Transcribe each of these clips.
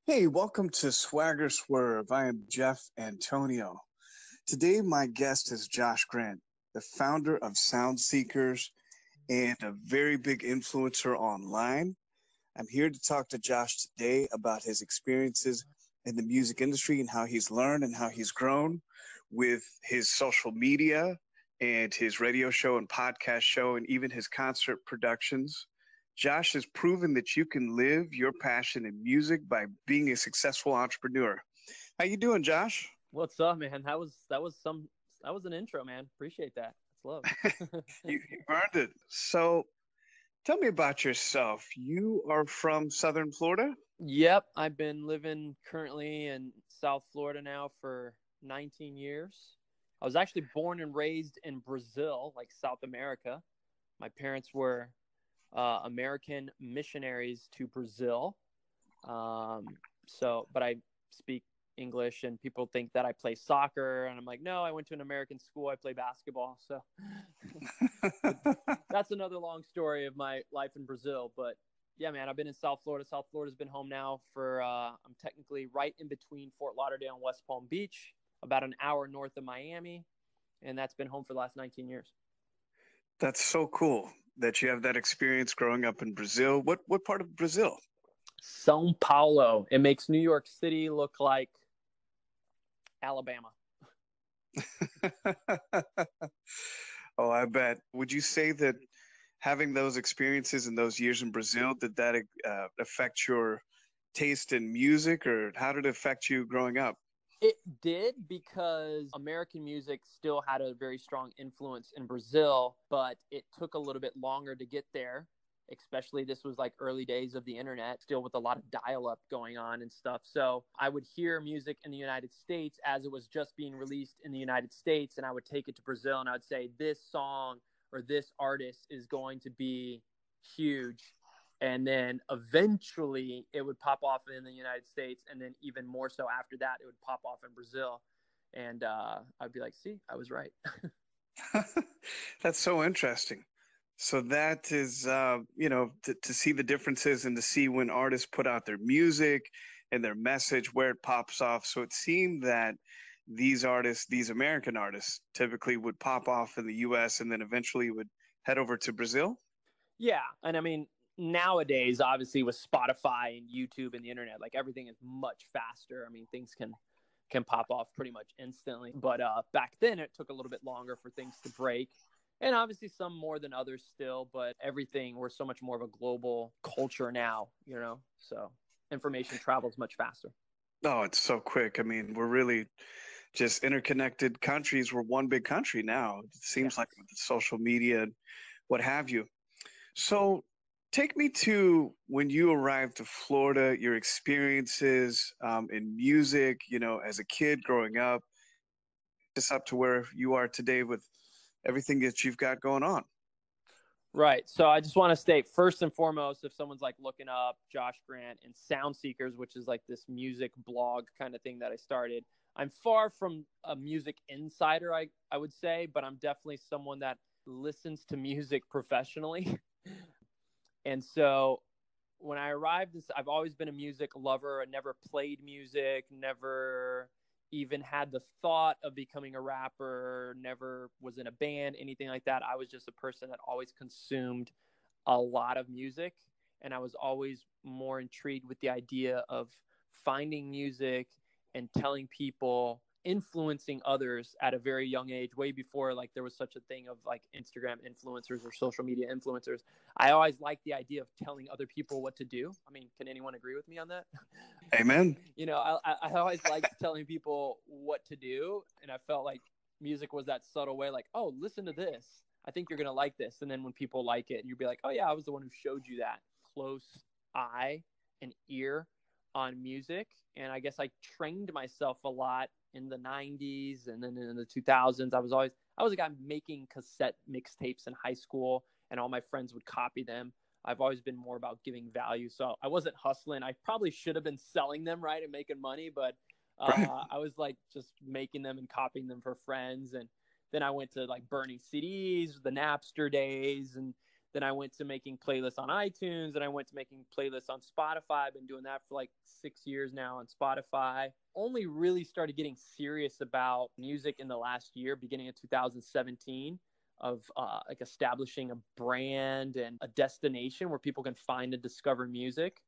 Hey, welcome to Swagger Swerve. I am Geoff Antonio. Today, my guest is Josh Grant, the founder of Sound Seekers and a very big influencer online. I'm here to talk to Josh today about his experiences in the music industry and how he's learned and how he's grown with his social media and his radio show and podcast show and even his concert productions. Josh has proven that you can live your passion in music by being a successful entrepreneur. How you doing, Josh? What's up, man? That was an intro, man. Appreciate that. That's love. You earned it. So tell me about yourself. You are from Southern Florida? Yep, I've been living currently in South Florida now for 19 years. I was actually born and raised in Brazil, like South America. My parents were American missionaries to Brazil. But I speak English, and people think that I play soccer, and I'm like, no, I went to an American school. I play basketball. So that's another long story of my life in Brazil. But yeah, man, I've been in South Florida. South Florida's been home now for, I'm technically right in between Fort Lauderdale and West Palm Beach, about an hour north of Miami. And that's been home for the last 19 years. That's so cool that you have that experience growing up in Brazil. What part of Brazil? São Paulo. It makes New York City look like Alabama. Oh, I bet. Would you say that having those experiences and those years in Brazil, did that affect your taste in music, or how did it affect you growing up? It did, because American music still had a very strong influence in Brazil, but it took a little bit longer to get there. Especially this was like early days of the internet, still with a lot of dial-up going on and stuff. So I would hear music in the United States as it was just being released in the United States, and I would take it to Brazil and I would say, this song or this artist is going to be huge. And then eventually it would pop off in the United States, and then even more so after that, it would pop off in Brazil. And I'd be like, see, I was right. That's so interesting. So that is, to see the differences and to see when artists put out their music and their message, where it pops off. So it seemed that these artists, these American artists, typically would pop off in the US and then eventually would head over to Brazil. Yeah. And I mean, nowadays, obviously with Spotify and YouTube and the internet, like everything is much faster. I mean, things can pop off pretty much instantly. But back then it took a little bit longer for things to break. And obviously some more than others still, but everything, we're so much more of a global culture now, so information travels much faster. Oh, it's so quick. I mean, we're really just interconnected countries. We're one big country now. It Yeah. seems like with the social media and what have you. So take me to when you arrived to Florida, your experiences in music, as a kid growing up, just up to where you are today with everything that you've got going on. Right. So I just want to state first and foremost, if someone's like looking up Josh Grant and Sound Seekers, which is like this music blog kind of thing that I started, I'm far from a music insider, I would say, but I'm definitely someone that listens to music professionally. And so when I arrived, I've always been a music lover. I never played music, never even had the thought of becoming a rapper, never was in a band, anything like that. I was just a person that always consumed a lot of music. And I was always more intrigued with the idea of finding music and telling people, influencing others at a very young age, way before like there was such a thing of like Instagram influencers or social media influencers. I always liked the idea of telling other people what to do. I mean, can anyone agree with me on that? Amen. I always liked telling people what to do, and I felt like music was that subtle way, like, oh, listen to this, I think you're gonna like this. And then when people like it, you'd be like, oh yeah, I was the one who showed you that close eye and ear on music. And I guess I trained myself a lot in the 90s, and then in the 2000s. I was a guy making cassette mixtapes in high school, and all my friends would copy them. I've always been more about giving value. So I wasn't hustling. I probably should have been selling them, right, and making money, but Right. I was like just making them and copying them for friends. And then I went to like burning CDs, the Napster days, and Then I went to making playlists on iTunes, and I went to making playlists on Spotify. I've been doing that for like 6 years now on Spotify. Only really started getting serious about music in the last year, beginning of 2017, of like establishing a brand and a destination where people can find and discover music.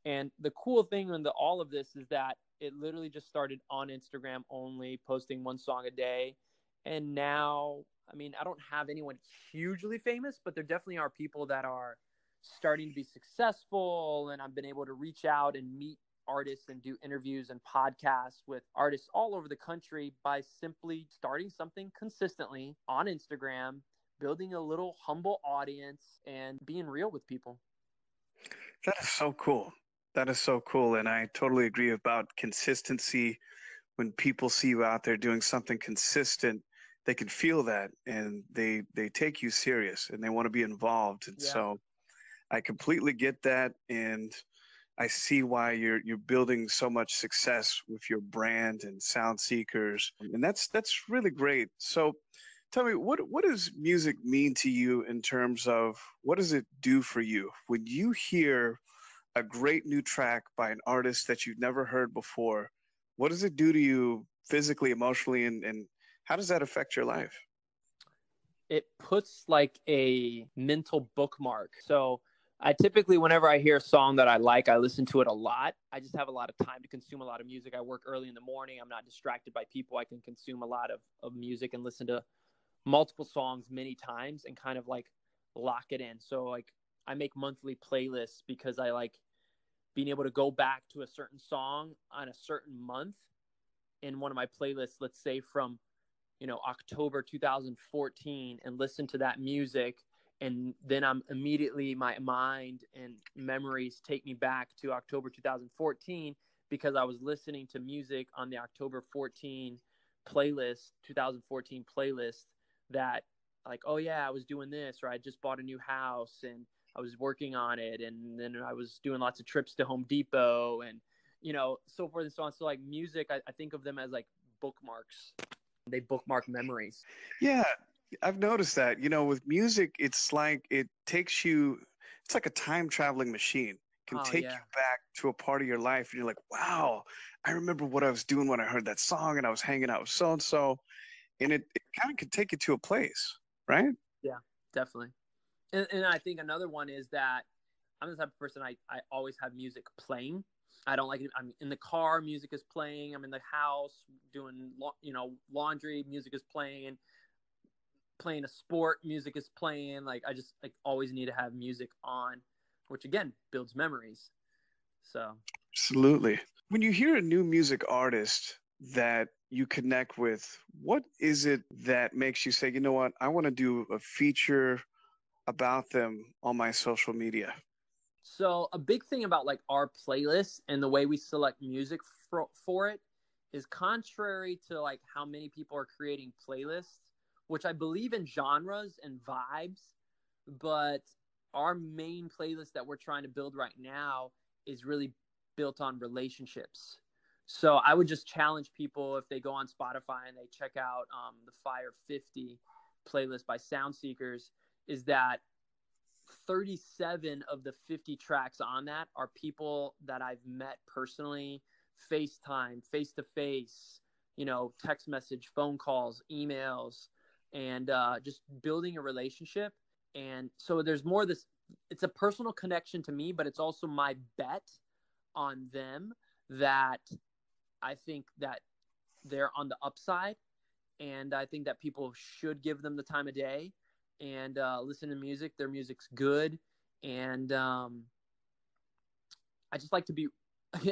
And the cool thing in all of this is that it literally just started on Instagram only, posting one song a day. And now, I mean, I don't have anyone hugely famous, but there definitely are people that are starting to be successful. And I've been able to reach out and meet artists and do interviews and podcasts with artists all over the country by simply starting something consistently on Instagram, building a little humble audience, and being real with people. That is so cool. That is so cool. And I totally agree about consistency. When people see you out there doing something consistent, they can feel that, and they take you serious, and they want to be involved. And so I completely get that. And I see why you're building so much success with your brand and Sound Seekers. And that's really great. So tell me, what does music mean to you in terms of what does it do for you when you hear a great new track by an artist that you've never heard before? What does it do to you physically, emotionally, and how does that affect your life? It puts like a mental bookmark. So I typically, whenever I hear a song that I like, I listen to it a lot. I just have a lot of time to consume a lot of music. I work early in the morning. I'm not distracted by people. I can consume a lot of music and listen to multiple songs many times and kind of like lock it in. So like I make monthly playlists because I like being able to go back to a certain song on a certain month in one of my playlists, let's say from, October 2014, and listen to that music. And then I'm immediately, my mind and memories take me back to October 2014 because I was listening to music on the October 2014 playlist that like, oh yeah, I was doing this, or I just bought a new house and I was working on it. And then I was doing lots of trips to Home Depot and, so forth and so on. So like music, I think of them as like bookmarks. They bookmark memories. Yeah, I've noticed that. With music, it's like it's like a time traveling machine. It can Oh take yeah. you back to a part of your life, and you're like, wow, I remember what I was doing when I heard that song, and I was hanging out with so and so, and it kind of can take you to a place, right? Yeah, definitely. And I think another one is that I'm the type of person I always have music playing. I don't like it. I'm in the car, music is playing. I'm in the house doing, laundry, music is playing a sport, music is playing. Like I just like always need to have music on, which again builds memories. So Absolutely. When you hear a new music artist that you connect with, what is it that makes you say, you know what, I want to do a feature about them on my social media? So a big thing about like our playlist and the way we select music for it is contrary to like how many people are creating playlists, which I believe in genres and vibes, but our main playlist that we're trying to build right now is really built on relationships. So I would just challenge people if they go on Spotify and they check out the Fire 50 playlist by Sound Seekers, is that 37 of the 50 tracks on that are people that I've met personally, FaceTime, face to face, text message, phone calls, emails, and just building a relationship. And so there's more this, it's a personal connection to me, but it's also my bet on them that I think that they're on the upside. And I think that people should give them the time of day and listen to music. Their music's good. And I just like to be,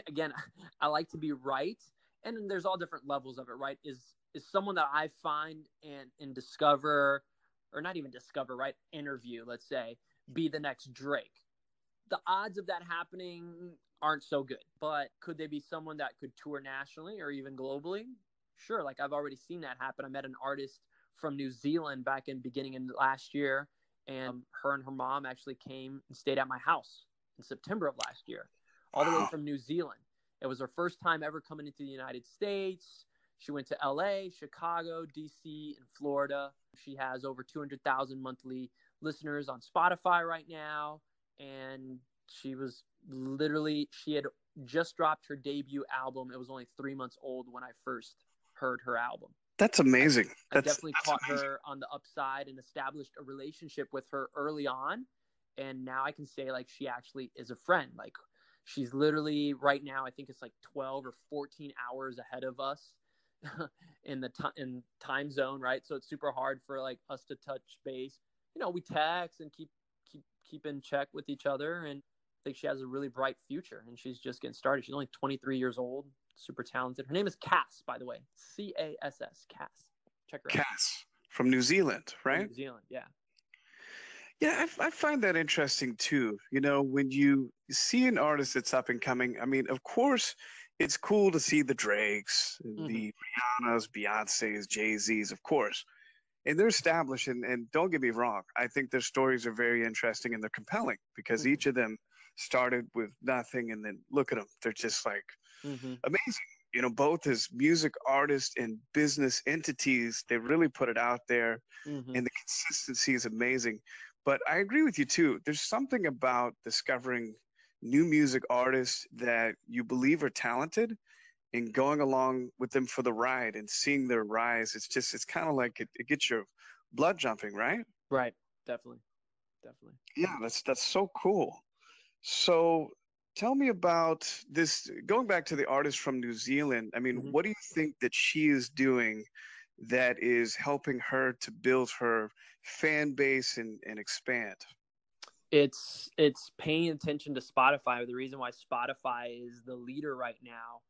again, I like to be right. And there's all different levels of it, right? Is someone that I find and discover, or not even discover, right? Interview, let's say, be the next Drake. The odds of that happening aren't so good, but could they be someone that could tour nationally or even globally? Sure. Like I've already seen that happen. I met an artist from New Zealand back in beginning in last year, and her and her mom actually came and stayed at my house in September of last year, all the way from New Zealand. It was her first time ever coming into the United States. She went to LA, Chicago, DC, and Florida. She has over 200,000 monthly listeners on Spotify right now. And she had just dropped her debut album. It was only 3 months old when I first heard her album. That's amazing. I definitely caught her on the upside and established a relationship with her early on. And now I can say, like, she actually is a friend. Like, she's literally right now, I think it's like 12 or 14 hours ahead of us in time zone, right? So it's super hard for like us to touch base. You know, we text and keep in check with each other. And I think she has a really bright future, and she's just getting started. She's only 23 years old, super talented. Her name is Cass, by the way. Cass. Cass. Check her out. Cass from New Zealand, right? From New Zealand, yeah. Yeah, I find that interesting too. You know, when you see an artist that's up and coming, I mean, of course, it's cool to see the Drakes, the Rihannas, Beyoncé's, Jay-Z's, of course. And they're established, and don't get me wrong, I think their stories are very interesting and they're compelling because each of them started with nothing, and then look at them. They're just like amazing. You know, both as music artists and business entities, they really put it out there, and the consistency is amazing. But I agree with you too. There's something about discovering new music artists that you believe are talented and going along with them for the ride and seeing their rise. It's kind of like it gets your blood jumping, right? Right. Definitely. Yeah, that's so cool. So tell me about this, going back to the artist from New Zealand. I mean, what do you think that she is doing that is helping her to build her fan base and expand? It's paying attention to Spotify. The reason why Spotify is the leader right now,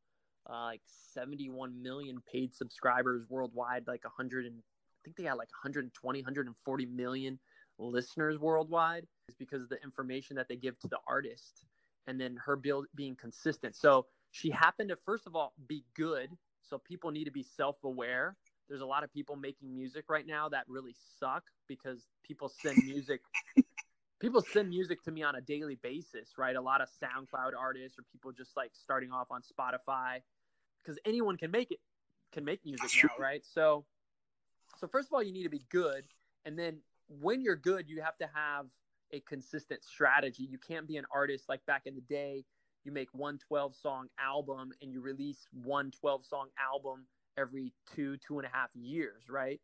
like 71 million paid subscribers worldwide, like 100 and I think they got like 120, 140 million listeners worldwide, is because of the information that they give to the artist, and then her being consistent. So she happened to, first of all, be good. So people need to be self-aware. There's a lot of people making music right now that really suck because people send music to me on a daily basis, right? A lot of SoundCloud artists or people just like starting off on Spotify, because anyone can make music now, right? So first of all, you need to be good. And then when you're good, you have to have a consistent strategy. You can't be an artist like back in the day. You make one 12-song album and you release one 12-song album every 2.5 years, right?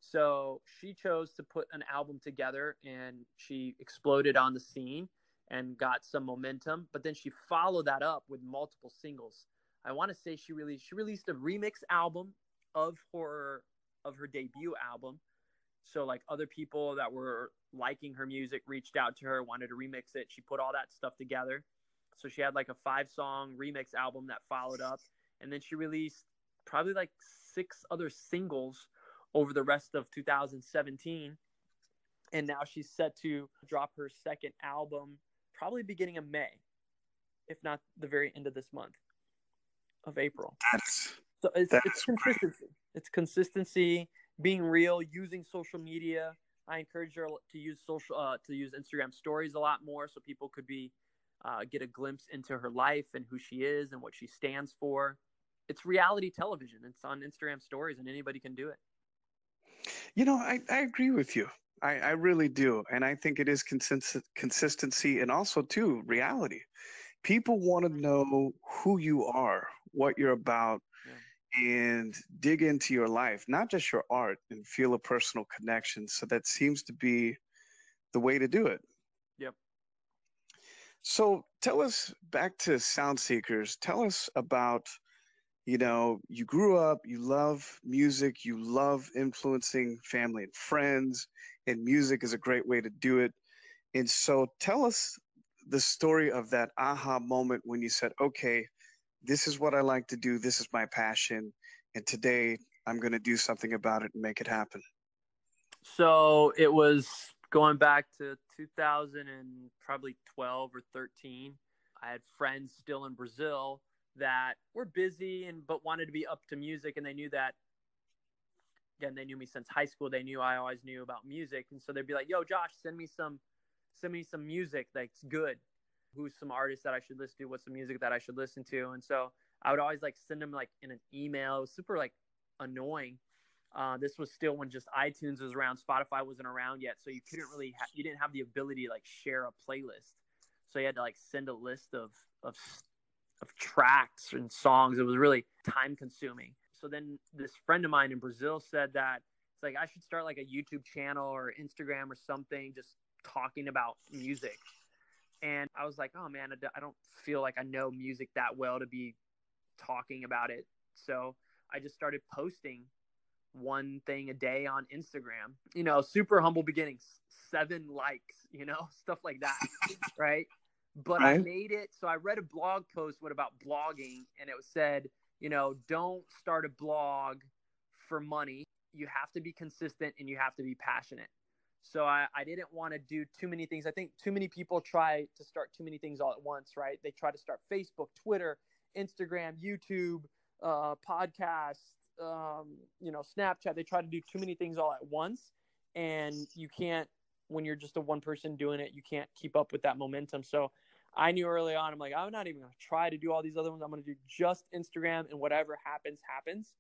So she chose to put an album together, and she exploded on the scene and got some momentum. But then she followed that up with multiple singles. I want to say she released a remix album of her debut album. So like other people that were liking her music reached out to her, wanted to remix it. She put all that stuff together. So she had like a 5-song remix album that followed up. And then she released probably like 6 other singles over the rest of 2017. And now she's set to drop her second album probably beginning of May, if not the very end of this month of April. So it's consistency. It's consistency, being real, using social media. I encourage her to use Instagram stories a lot more, so people could get a glimpse into her life and who she is and what she stands for. It's reality television. It's on Instagram stories, and anybody can do it. You know, I agree with you. I really do. And I think it is consistency and also, too, reality. People want to know who you are, what you're about, and dig into your life, not just your art, and feel a personal connection. So that seems to be the way to do it. Yep. So tell us, back to Sound Seekers, tell us about, you know, you grew up, you love music, you love influencing family and friends, and music is a great way to do it. And so tell us the story of that aha moment when you said, okay, this is what I like to do, this is my passion, and today I'm going to do something about it and make it happen. So it was going back to 2012 or 13. I had friends still in Brazil that were busy but wanted to be up to music, and they knew that, again, they knew me since high school. They knew I always knew about music, and so they'd be like, yo, Josh, send me some music that's good. Who's some artists that I should listen to? What's some music that I should listen to? And so I would always like send them like in an email. It was super like annoying. This was still when just iTunes was around. Spotify wasn't around yet, so you couldn't really you didn't have the ability to like share a playlist. So you had to like send a list of tracks and songs. It was really time consuming. So then this friend of mine in Brazil said that it's like I should start like a YouTube channel or Instagram or something, just talking about music. And I was like, oh man, I don't feel like I know music that well to be talking about it. So I just started posting one thing a day on Instagram, super humble beginnings, 7 likes, stuff like that. Right. But Right. I made it. So I read a blog post about blogging, and it said, don't start a blog for money. You have to be consistent and you have to be passionate. So I didn't want to do too many things. I think too many people try to start too many things all at once, right? They try to start Facebook, Twitter, Instagram, YouTube, podcasts, Snapchat. They try to do too many things all at once. And you can't, when you're just a one person doing it, you can't keep up with that momentum. So I knew early on, I'm like, I'm not even going to try to do all these other ones. I'm going to do just Instagram, and whatever happens, happens.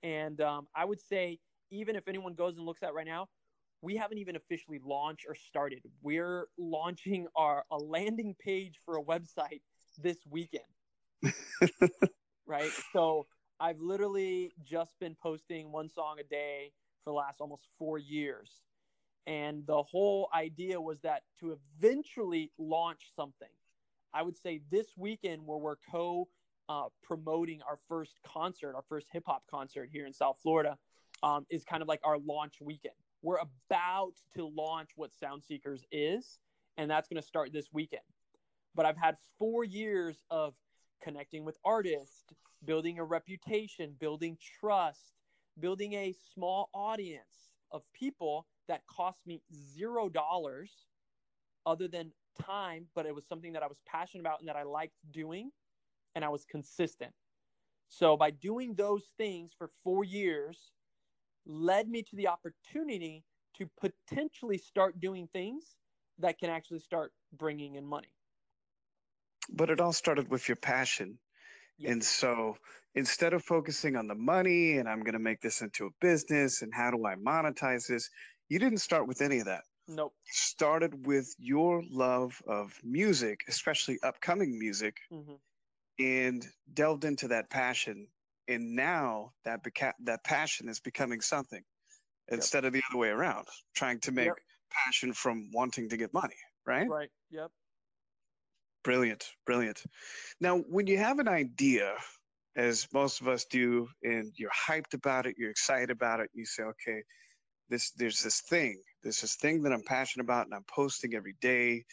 And I would say, even if anyone goes and looks at right now, we haven't even officially launched or started. We're launching a landing page for a website this weekend. Right? So I've literally just been posting one song a day for the last almost 4 years. And the whole idea was that to eventually launch something. I would say this weekend, where we're promoting our first concert, our first hip hop concert here in South Florida, is kind of like our launch weekend. We're about to launch what Sound Seekers is, and that's going to start this weekend. But I've had 4 years of connecting with artists, building a reputation, building trust, building a small audience of people that cost me $0 other than time, but it was something that I was passionate about and that I liked doing, and I was consistent. So by doing those things for 4 years led me to the opportunity to potentially start doing things that can actually start bringing in money. But it all started with your passion. Yes. And so instead of focusing on the money and I'm going to make this into a business and how do I monetize this, you didn't start with any of that. Nope. You started with your love of music, especially upcoming music, and delved into that passion. And now that passion is becoming something instead of the other way around, trying to make passion from wanting to get money, right? Right. Yep. Brilliant. Brilliant. Now, when you have an idea, as most of us do, and you're hyped about it, you're excited about it, you say, okay, there's this thing that I'm passionate about and I'm posting every day,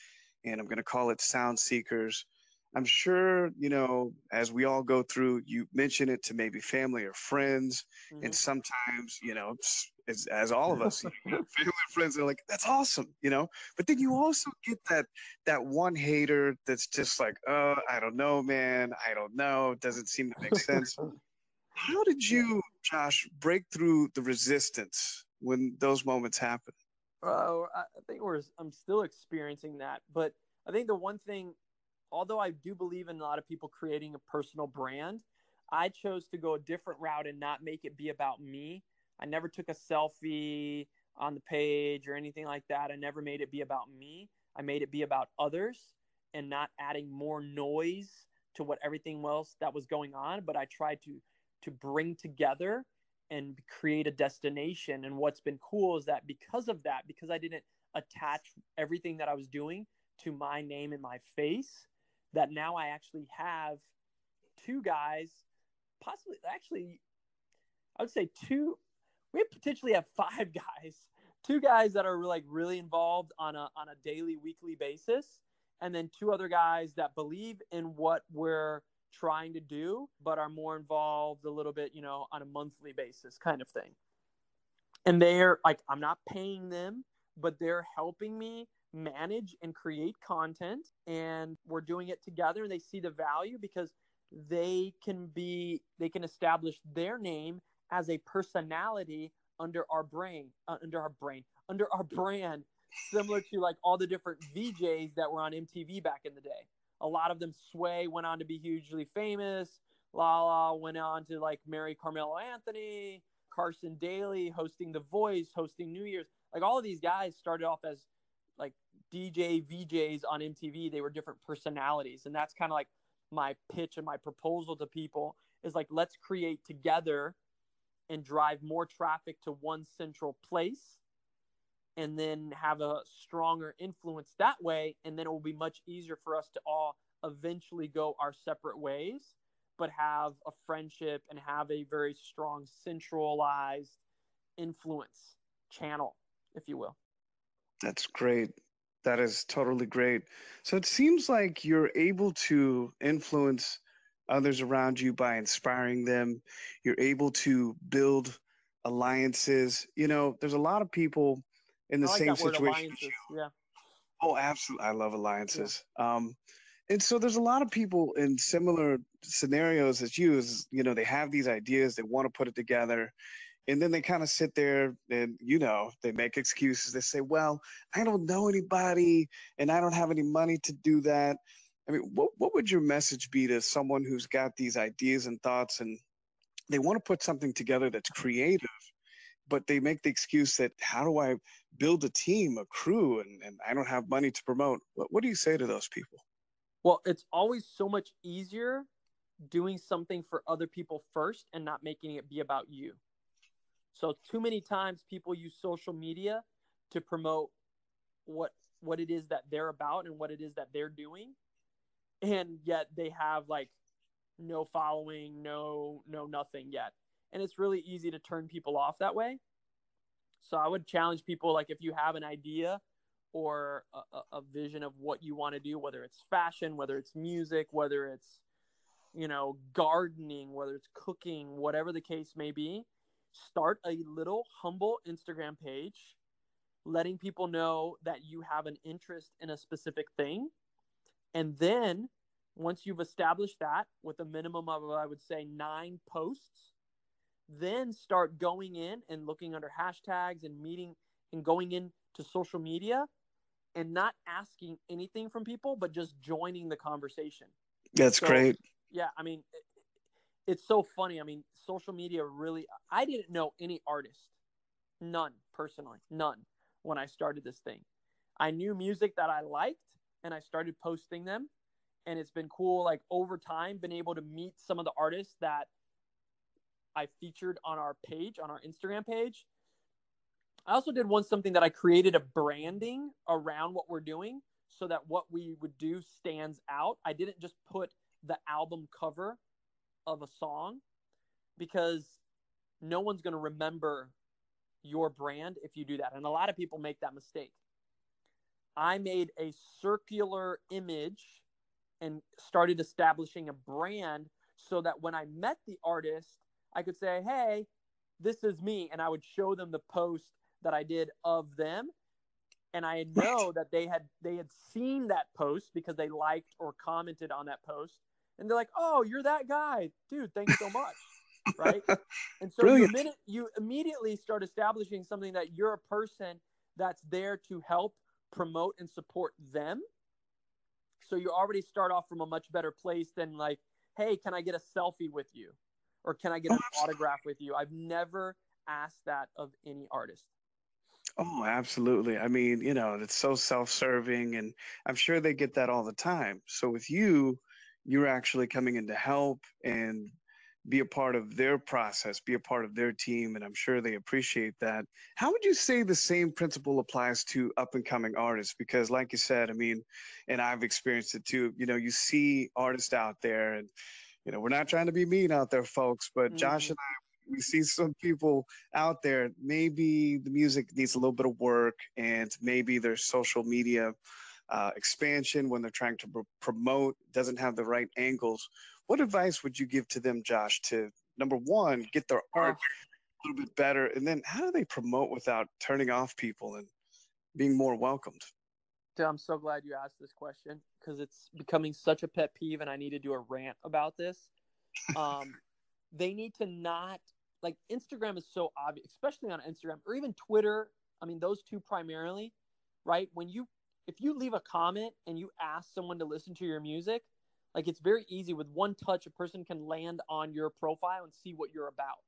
and I'm going to call it Sound Seekers. I'm sure, as we all go through, you mention it to maybe family or friends. And sometimes, as all of us, family and friends are like, that's awesome, but then you also get that one hater that's just like, oh, I don't know, man. I don't know. It doesn't seem to make sense. How did you, Josh, break through the resistance when those moments happen? I think I'm still experiencing that. But I think the one thing, although I do believe in a lot of people creating a personal brand, I chose to go a different route and not make it be about me. I never took a selfie on the page or anything like that. I never made it be about me. I made it be about others and not adding more noise to what everything else that was going on. But I tried to bring together and create a destination. And what's been cool is that because I didn't attach everything that I was doing to my name and my face, that now I actually have 2 guys, possibly, actually, I would say 2, we potentially have 5 guys, 2 guys that are like really involved on a daily, weekly basis. And then 2 other guys that believe in what we're trying to do, but are more involved a little bit, on a monthly basis kind of thing. And they're like, I'm not paying them, but they're helping me manage and create content, and we're doing it together, and they see the value because they can establish their name as a personality under our brand, similar to like all the different VJs that were on MTV back in the day. A lot of them, Sway went on to be hugely famous. Lala went on to like marry Carmelo Anthony. Carson Daly, hosting The Voice, hosting New Year's. Like all of these guys started off as like DJ VJs on MTV. They were different personalities. And that's kind of like my pitch and my proposal to people is like, let's create together and drive more traffic to one central place and then have a stronger influence that way. And then it will be much easier for us to all eventually go our separate ways, but have a friendship and have a very strong centralized influence channel, if you will. That's great. That is totally great. So it seems like you're able to influence others around you by inspiring them. You're able to build alliances. There's a lot of people in the I like same that word, situation. alliances. Yeah. Oh, absolutely. I love alliances. Yeah. And so there's a lot of people in similar scenarios as you, they have these ideas, they want to put it together, and then they kind of sit there and, they make excuses. They say, well, I don't know anybody and I don't have any money to do that. I mean, what would your message be to someone who's got these ideas and thoughts and they want to put something together that's creative, but they make the excuse that how do I build a team, a crew, and I don't have money to promote? What do you say to those people? Well, it's always so much easier doing something for other people first and not making it be about you. So too many times people use social media to promote what it is that they're about and what it is that they're doing. And yet they have like no following, no nothing yet. And it's really easy to turn people off that way. So I would challenge people, like if you have an idea or a vision of what you want to do, whether it's fashion, whether it's music, whether it's, gardening, whether it's cooking, whatever the case may be, start a little humble Instagram page, letting people know that you have an interest in a specific thing. And then once you've established that with a minimum of, I would say, 9 posts, then start going in and looking under hashtags and meeting and going into social media and not asking anything from people, but just joining the conversation. That's great. Yeah, I mean, it's so funny. I mean, social media really, I didn't know any artist, none personally, none when I started this thing. I knew music that I liked and I started posting them. And it's been cool, like over time, been able to meet some of the artists that I featured on our page, on our Instagram page. I also did something that I created a branding around what we're doing so that what we would do stands out. I didn't just put the album cover of a song because no one's going to remember your brand if you do that. And a lot of people make that mistake. I made a circular image and started establishing a brand so that when I met the artist, I could say, hey, this is me. And I would show them the post that I did of them. And I know that they had seen that post because they liked or commented on that post. And they're like, oh, you're that guy. Dude, thanks so much. Right? And so you immediately start establishing something that you're a person that's there to help promote and support them. So you already start off from a much better place than like, hey, can I get a selfie with you? Or can I get an autograph with you? I've never asked that of any artist. Oh, absolutely. I mean, it's so self-serving, and I'm sure they get that all the time. So with you, you're actually coming in to help and be a part of their process, be a part of their team, and I'm sure they appreciate that. How would you say the same principle applies to up-and-coming artists? Because like you said, I mean, and I've experienced it too, you see artists out there, and, we're not trying to be mean out there, folks, but Josh and I, we see some people out there, maybe the music needs a little bit of work and maybe their social media expansion when they're trying to promote doesn't have the right angles. What advice would you give to them, Josh, to, number one, get their art a little bit better, and then how do they promote without turning off people and being more welcomed? Dude, I'm so glad you asked this question because it's becoming such a pet peeve and I need to do a rant about this. They need to not, like, Instagram is so obvious, especially on Instagram or even Twitter. I mean, those two primarily, right? If you leave a comment and you ask someone to listen to your music, like, it's very easy with one touch, a person can land on your profile and see what you're about.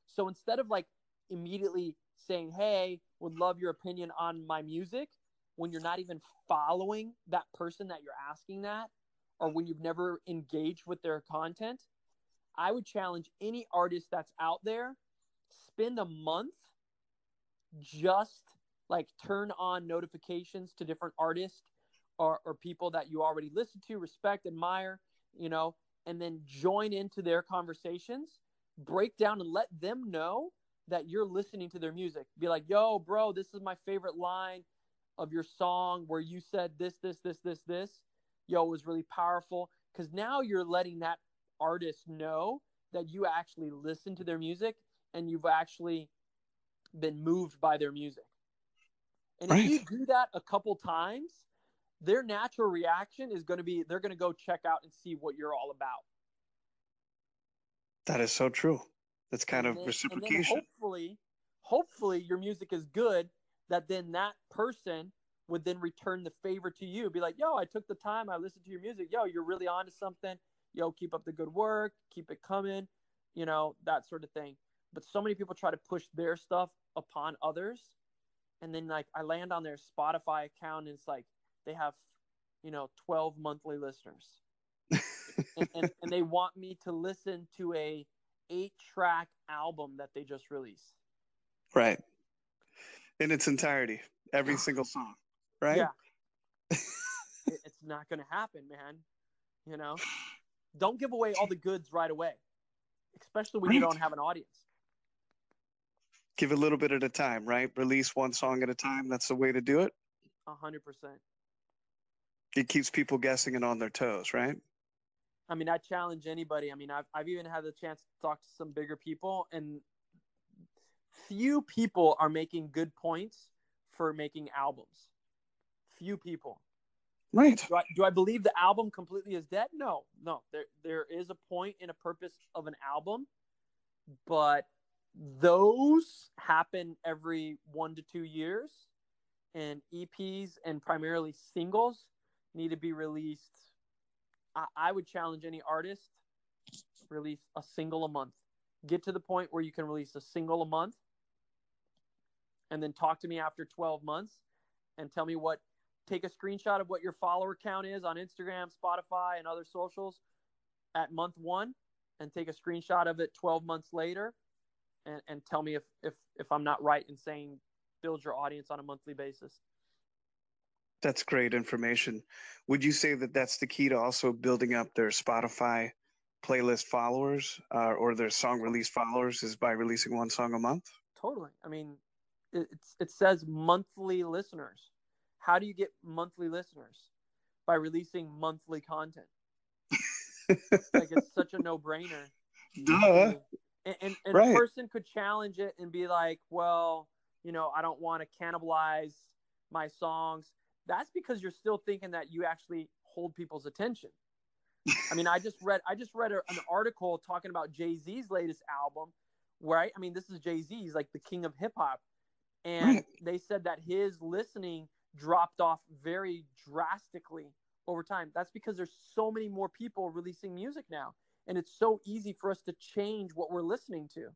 So instead of like immediately saying, hey, would love your opinion on my music, when you're not even following that person that you're asking that, or when you've never engaged with their content, I would challenge any artist that's out there, spend a month, just like turn on notifications to different artists or people that you already listen to, respect, admire, and then join into their conversations, break down and let them know that you're listening to their music. Be like, yo, bro, this is my favorite line of your song where you said this, this, this, this, this. Yo, it was really powerful. Because now you're letting that artist know that you actually listen to their music and you've actually been moved by their music. And if you do that a couple times, their natural reaction is going to be, they're going to go check out and see what you're all about. That is so true. That's kind of reciprocation. And then hopefully your music is good, that then that person would then return the favor to you. Be like, yo, I took the time. I listened to your music. Yo, you're really onto something. Yo, keep up the good work. Keep it coming. That sort of thing. But so many people try to push their stuff upon others. And then like I land on their Spotify account and it's like they have, 12 monthly listeners. and they want me to listen to a 8-track album that they just released. Right. In its entirety. Every single song. Right? Yeah. It's not going to happen, man. Don't give away all the goods right away, especially when you don't have an audience. Give a little bit at a time, right? Release one song at a time. That's the way to do it. 100%. It keeps people guessing and on their toes, right? I mean, I challenge anybody. I mean, I've even had the chance to talk to some bigger people, and few people are making good points for making albums. Few people. Right. Do I believe the album completely is dead? No. There is a point and a purpose of an album, but those happen every 1 to 2 years, and EPs and primarily singles need to be released. I would challenge any artist, release a single a month. Get to the point where you can release a single a month, and then talk to me after 12 months and tell me take a screenshot of what your follower count is on Instagram, Spotify, and other socials at month 1, and take a screenshot of it 12 months later, and tell me if I'm not right in saying build your audience on a monthly basis. That's great information. Would you say that that's the key to also building up their Spotify playlist followers or their song release followers, is by releasing one song a month? Totally. I mean, it says monthly listeners. How do you get monthly listeners? By releasing monthly content. Like, it's such a no-brainer. Duh. And right. A person could challenge it and be like, well, I don't want to cannibalize my songs. That's because you're still thinking that you actually hold people's attention. I mean, I just read an article talking about Jay-Z's latest album, right? I mean, this is Jay-Z. He's like the king of hip-hop. And they said that his listening dropped off very drastically over time. That's because there's so many more people releasing music now. And it's so easy for us to change what we're listening to.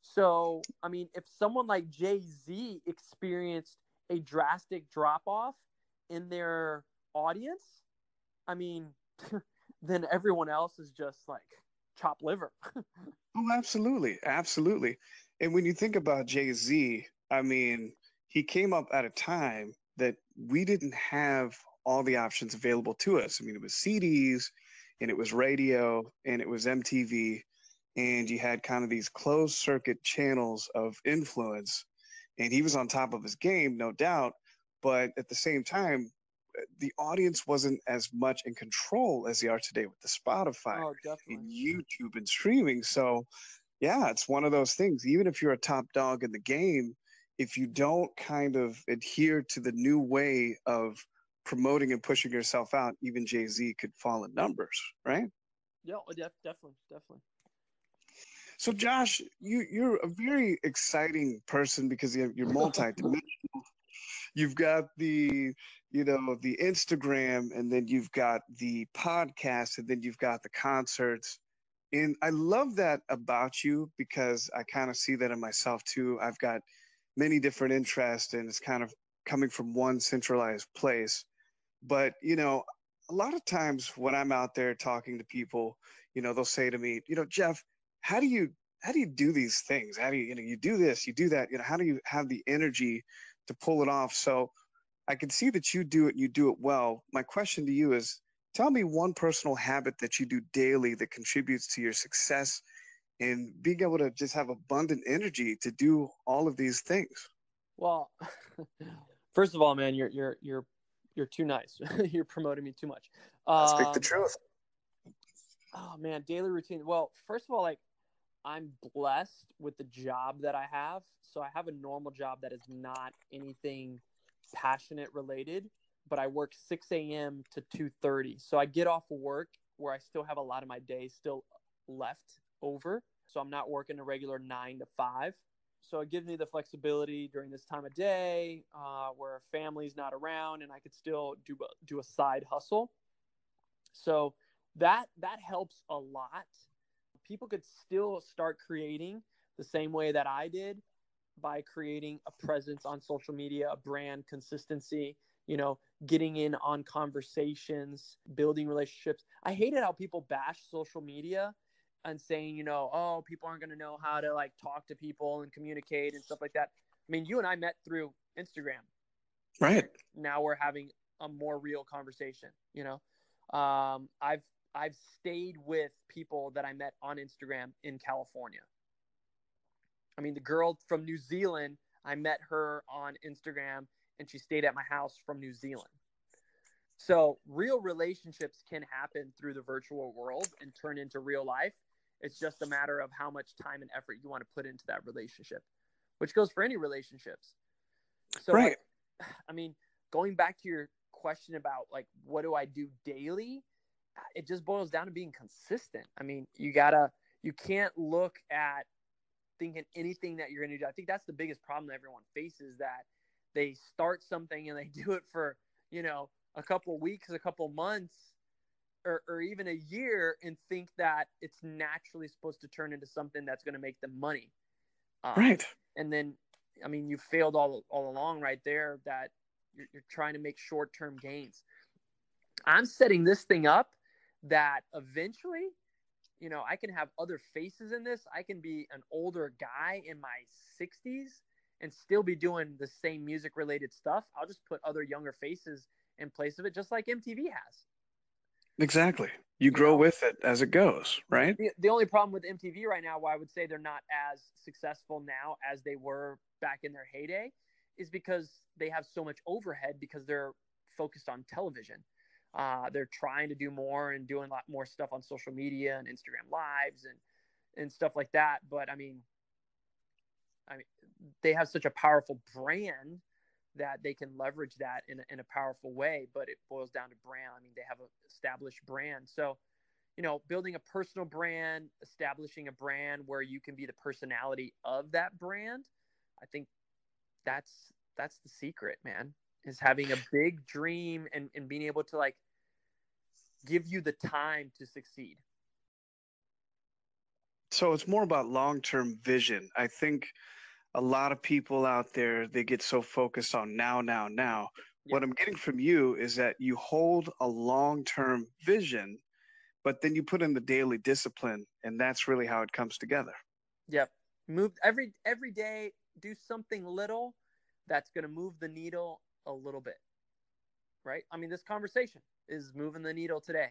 So, I mean, if someone like Jay-Z experienced a drastic drop-off in their audience, I mean, then everyone else is just like chopped liver. Oh, absolutely. Absolutely. And when you think about Jay-Z, I mean, he came up at a time that we didn't have all the options available to us. I mean, it was CDs, and it was radio, and it was MTV, and you had kind of these closed circuit channels of influence. And he was on top of his game, no doubt. But at the same time, the audience wasn't as much in control as they are today with the Spotify and YouTube and streaming. So, yeah, it's one of those things. Even if you're a top dog in the game, if you don't kind of adhere to the new way of promoting and pushing yourself out, even Jay-Z could fall in numbers, right? Yeah, definitely. So, Josh, you're a very exciting person because you're multidimensional. You've got the Instagram, and then you've got the podcast, and then you've got the concerts. And I love that about you because I kind of see that in myself too. I've got many different interests and it's kind of coming from one centralized place. But, a lot of times when I'm out there talking to people, they'll say to me, Geoff, how do you do these things? How do you, you do this, you do that, how do you have the energy to pull it off? So I can see that you do it and you do it well. My question to you is tell me one personal habit that you do daily that contributes to your success and being able to just have abundant energy to do all of these things. Well, first of all, man, you're too nice. You're promoting me too much. I speak the truth. Oh man, daily routine. Well, first of all, like I'm blessed with the job that I have. So I have a normal job that is not anything passionate related, but I work 6 a.m. to 2:30. So I get off of work where I still have a lot of my day still left over. So I'm not working a regular 9 to 5. So it gives me the flexibility during this time of day where family's not around and I could still do a side hustle. So that helps a lot. People could still start creating the same way that I did by creating a presence on social media, a brand, consistency, getting in on conversations, building relationships. I hated how people bash social media and saying, oh, people aren't going to know how to like talk to people and communicate and stuff like that. I mean, you and I met through Instagram. Right. Now we're having a more real conversation, I've stayed with people that I met on Instagram in California. I mean, the girl from New Zealand, I met her on Instagram and she stayed at my house from New Zealand. So real relationships can happen through the virtual world and turn into real life. It's just a matter of how much time and effort you want to put into that relationship, which goes for any relationships. So, right. I mean, going back to your question about like, what do I do daily? It just boils down to being consistent. I mean, you can't look at thinking anything that you're going to do. I think that's the biggest problem that everyone faces, that they start something and they do it for, a couple of weeks, a couple of months, or even a year and think that it's naturally supposed to turn into something that's going to make them money. Right. And then, I mean, you failed all along right there, that you're trying to make short-term gains. I'm setting this thing up that eventually, I can have other faces in this. I can be an older guy in my 60s and still be doing the same music-related stuff. I'll just put other younger faces in place of it, just like MTV has. Exactly. You grow with it as it goes, right? The only problem with MTV right now, why I would say they're not as successful now as they were back in their heyday, is because they have so much overhead because they're focused on television. They're trying to do more and doing a lot more stuff on social media and Instagram lives and stuff like that. But I mean, they have such a powerful brand that they can leverage that in a powerful way, but it boils down to brand. I mean, they have an established brand. So, building a personal brand, establishing a brand where you can be the personality of that brand. I think that's the secret, man, is having a big dream and being able to like give you the time to succeed. So it's more about long-term vision. I think a lot of people out there, they get so focused on now. Yeah. What I'm getting from you is that you hold a long-term vision, but then you put in the daily discipline, and that's really how it comes together. Yep. Move every day, do something little that's going to move the needle a little bit. Right? I mean, this conversation is moving the needle today.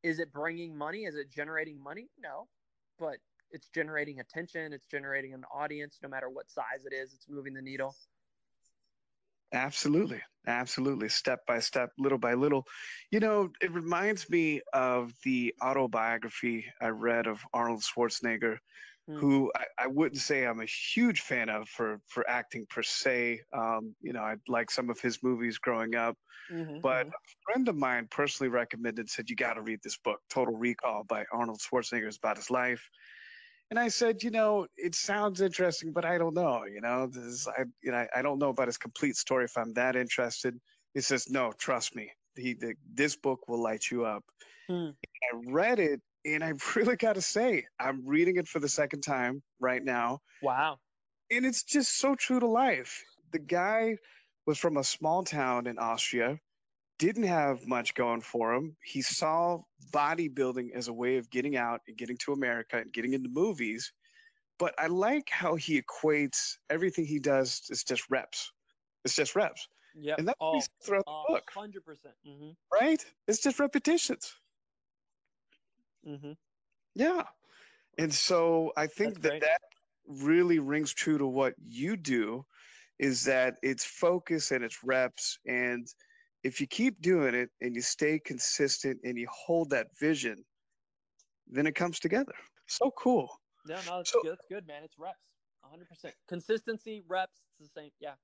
Is it bringing money? Is it generating money? No. But it's generating attention. It's generating an audience. No matter what size it is, it's moving the needle. Absolutely. Absolutely. Step by step, little by little. It reminds me of the autobiography I read of Arnold Schwarzenegger, who I wouldn't say I'm a huge fan of for acting per se. I like some of his movies growing up, but a friend of mine personally recommended, said, you got to read this book, Total Recall by Arnold Schwarzenegger. It's about his life. And I said, it sounds interesting, but I don't know. I don't know about his complete story if I'm that interested. He says, no, trust me. This book will light you up. I read it, And I really got to say, I'm reading it for the second time right now. Wow. And it's just so true to life. The guy was from a small town in Austria, didn't have much going for him. He saw bodybuilding as a way of getting out and getting to America and getting into movies. But I like how he equates everything he does is just reps. It's just reps. Yep. And that's what he Oh, says throughout the book, 100%. Mm-hmm. right? It's just repetitions. Mm-hmm. Yeah. And so I That's think that great. that really rings true to what you do is that it's focus and it's reps. And if you keep doing it and you stay consistent and you hold that vision, then it comes together. So cool. Yeah, no, that's So, good. That's good, man. It's reps. 100%. Consistency, reps, it's the same. Yeah.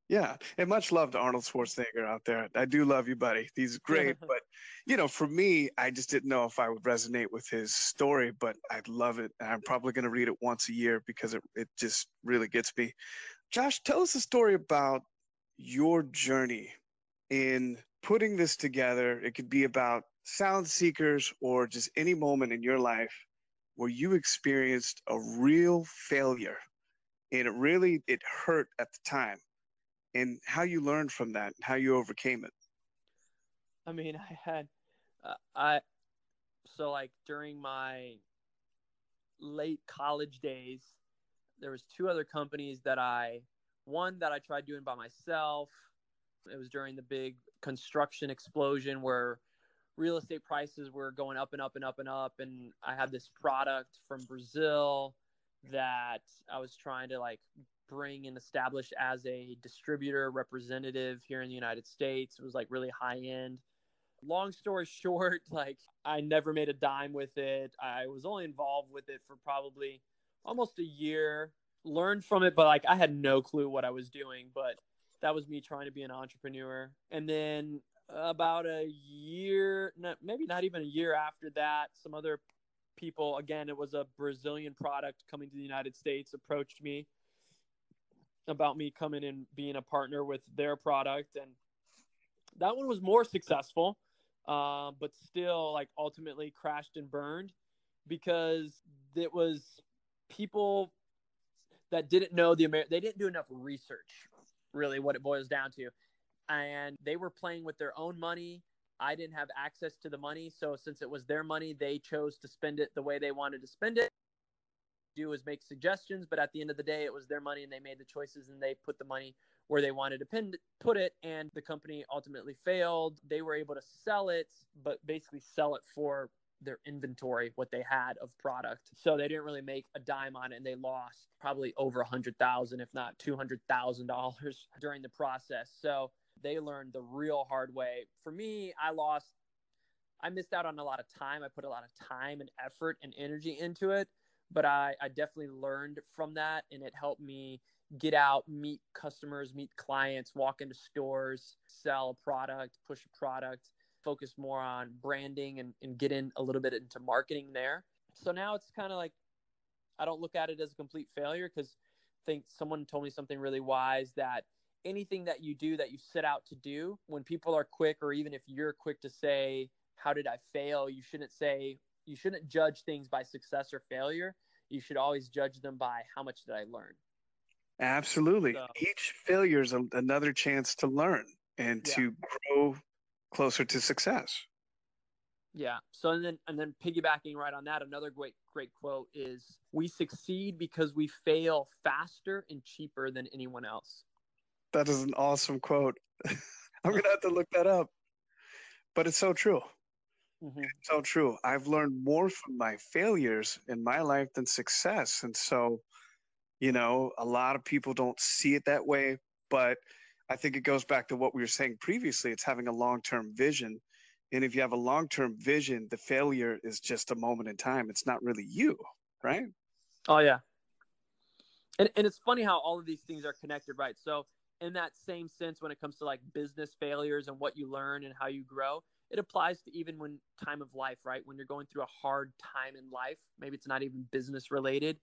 yeah. And much love to Arnold Schwarzenegger out there. I do love you, buddy. He's great. But, for me, I just didn't know if I would resonate with his story, but I'd love it. And I'm probably going to read it once a year because it just really gets me. Josh, tell us a story about your journey in putting this together. It could be about sound seekers or just any moment in your life where you experienced a real failure and it hurt at the time and how you learned from that and how you overcame it. I mean, I so like during my late college days, there was two other companies one that I tried doing by myself. It was during the big construction explosion where real estate prices were going up and up and up and up. And I had this product from Brazil that I was trying to like bring and establish as a distributor representative here in the United States. It was like really high end. Long story short, like I never made a dime with it. I was only involved with it for probably almost a year, learned from it, but like I had no clue what I was doing. But that was me trying to be an entrepreneur. And then about a year, maybe not even a year after that, some other people, again, it was a Brazilian product coming to the United States, approached me about me coming and being a partner with their product. And that one was more successful, but still like ultimately crashed and burned because it was people that didn't know they didn't do enough research, really what it boils down to. And they were playing with their own money. I didn't have access to the money. So since it was their money, they chose to spend it the way they wanted to spend it. Do is make suggestions, but at the end of the day, it was their money and they made the choices and they put the money where they wanted to put it. And the company ultimately failed. They were able to sell it, but basically sell it for their inventory, what they had of product. So they didn't really make a dime on it, and they lost probably over $100,000, if not $200,000 during the process. So they learned the real hard way. For me, I missed out on a lot of time. I put a lot of time and effort and energy into it, but I definitely learned from that, and it helped me get out, meet customers, meet clients, walk into stores, sell a product, push a product, focus more on branding and get in a little bit into marketing there. So now it's kind of like, I don't look at it as a complete failure because I think someone told me something really wise that anything that you do that you set out to do, when people are quick, or even if you're quick to say, how did I fail? You shouldn't judge things by success or failure. You should always judge them by how much did I learn. Absolutely. So, Each failure is another chance to learn and yeah. to grow closer to success. Yeah. So and then piggybacking right on that, another great quote is, "We succeed because we fail faster and cheaper than anyone else." That is an awesome quote. I'm going to have to look that up. But it's so true. Mm-hmm. So true. I've learned more from my failures in my life than success. And so, a lot of people don't see it that way, but I think it goes back to what we were saying previously. It's having a long-term vision. And if you have a long-term vision, the failure is just a moment in time. It's not really you, right? Oh yeah. And it's funny how all of these things are connected, right? So in that same sense, when it comes to like business failures and what you learn and how you grow, it applies to even when time of life, right? When you're going through a hard time in life, maybe it's not even business related,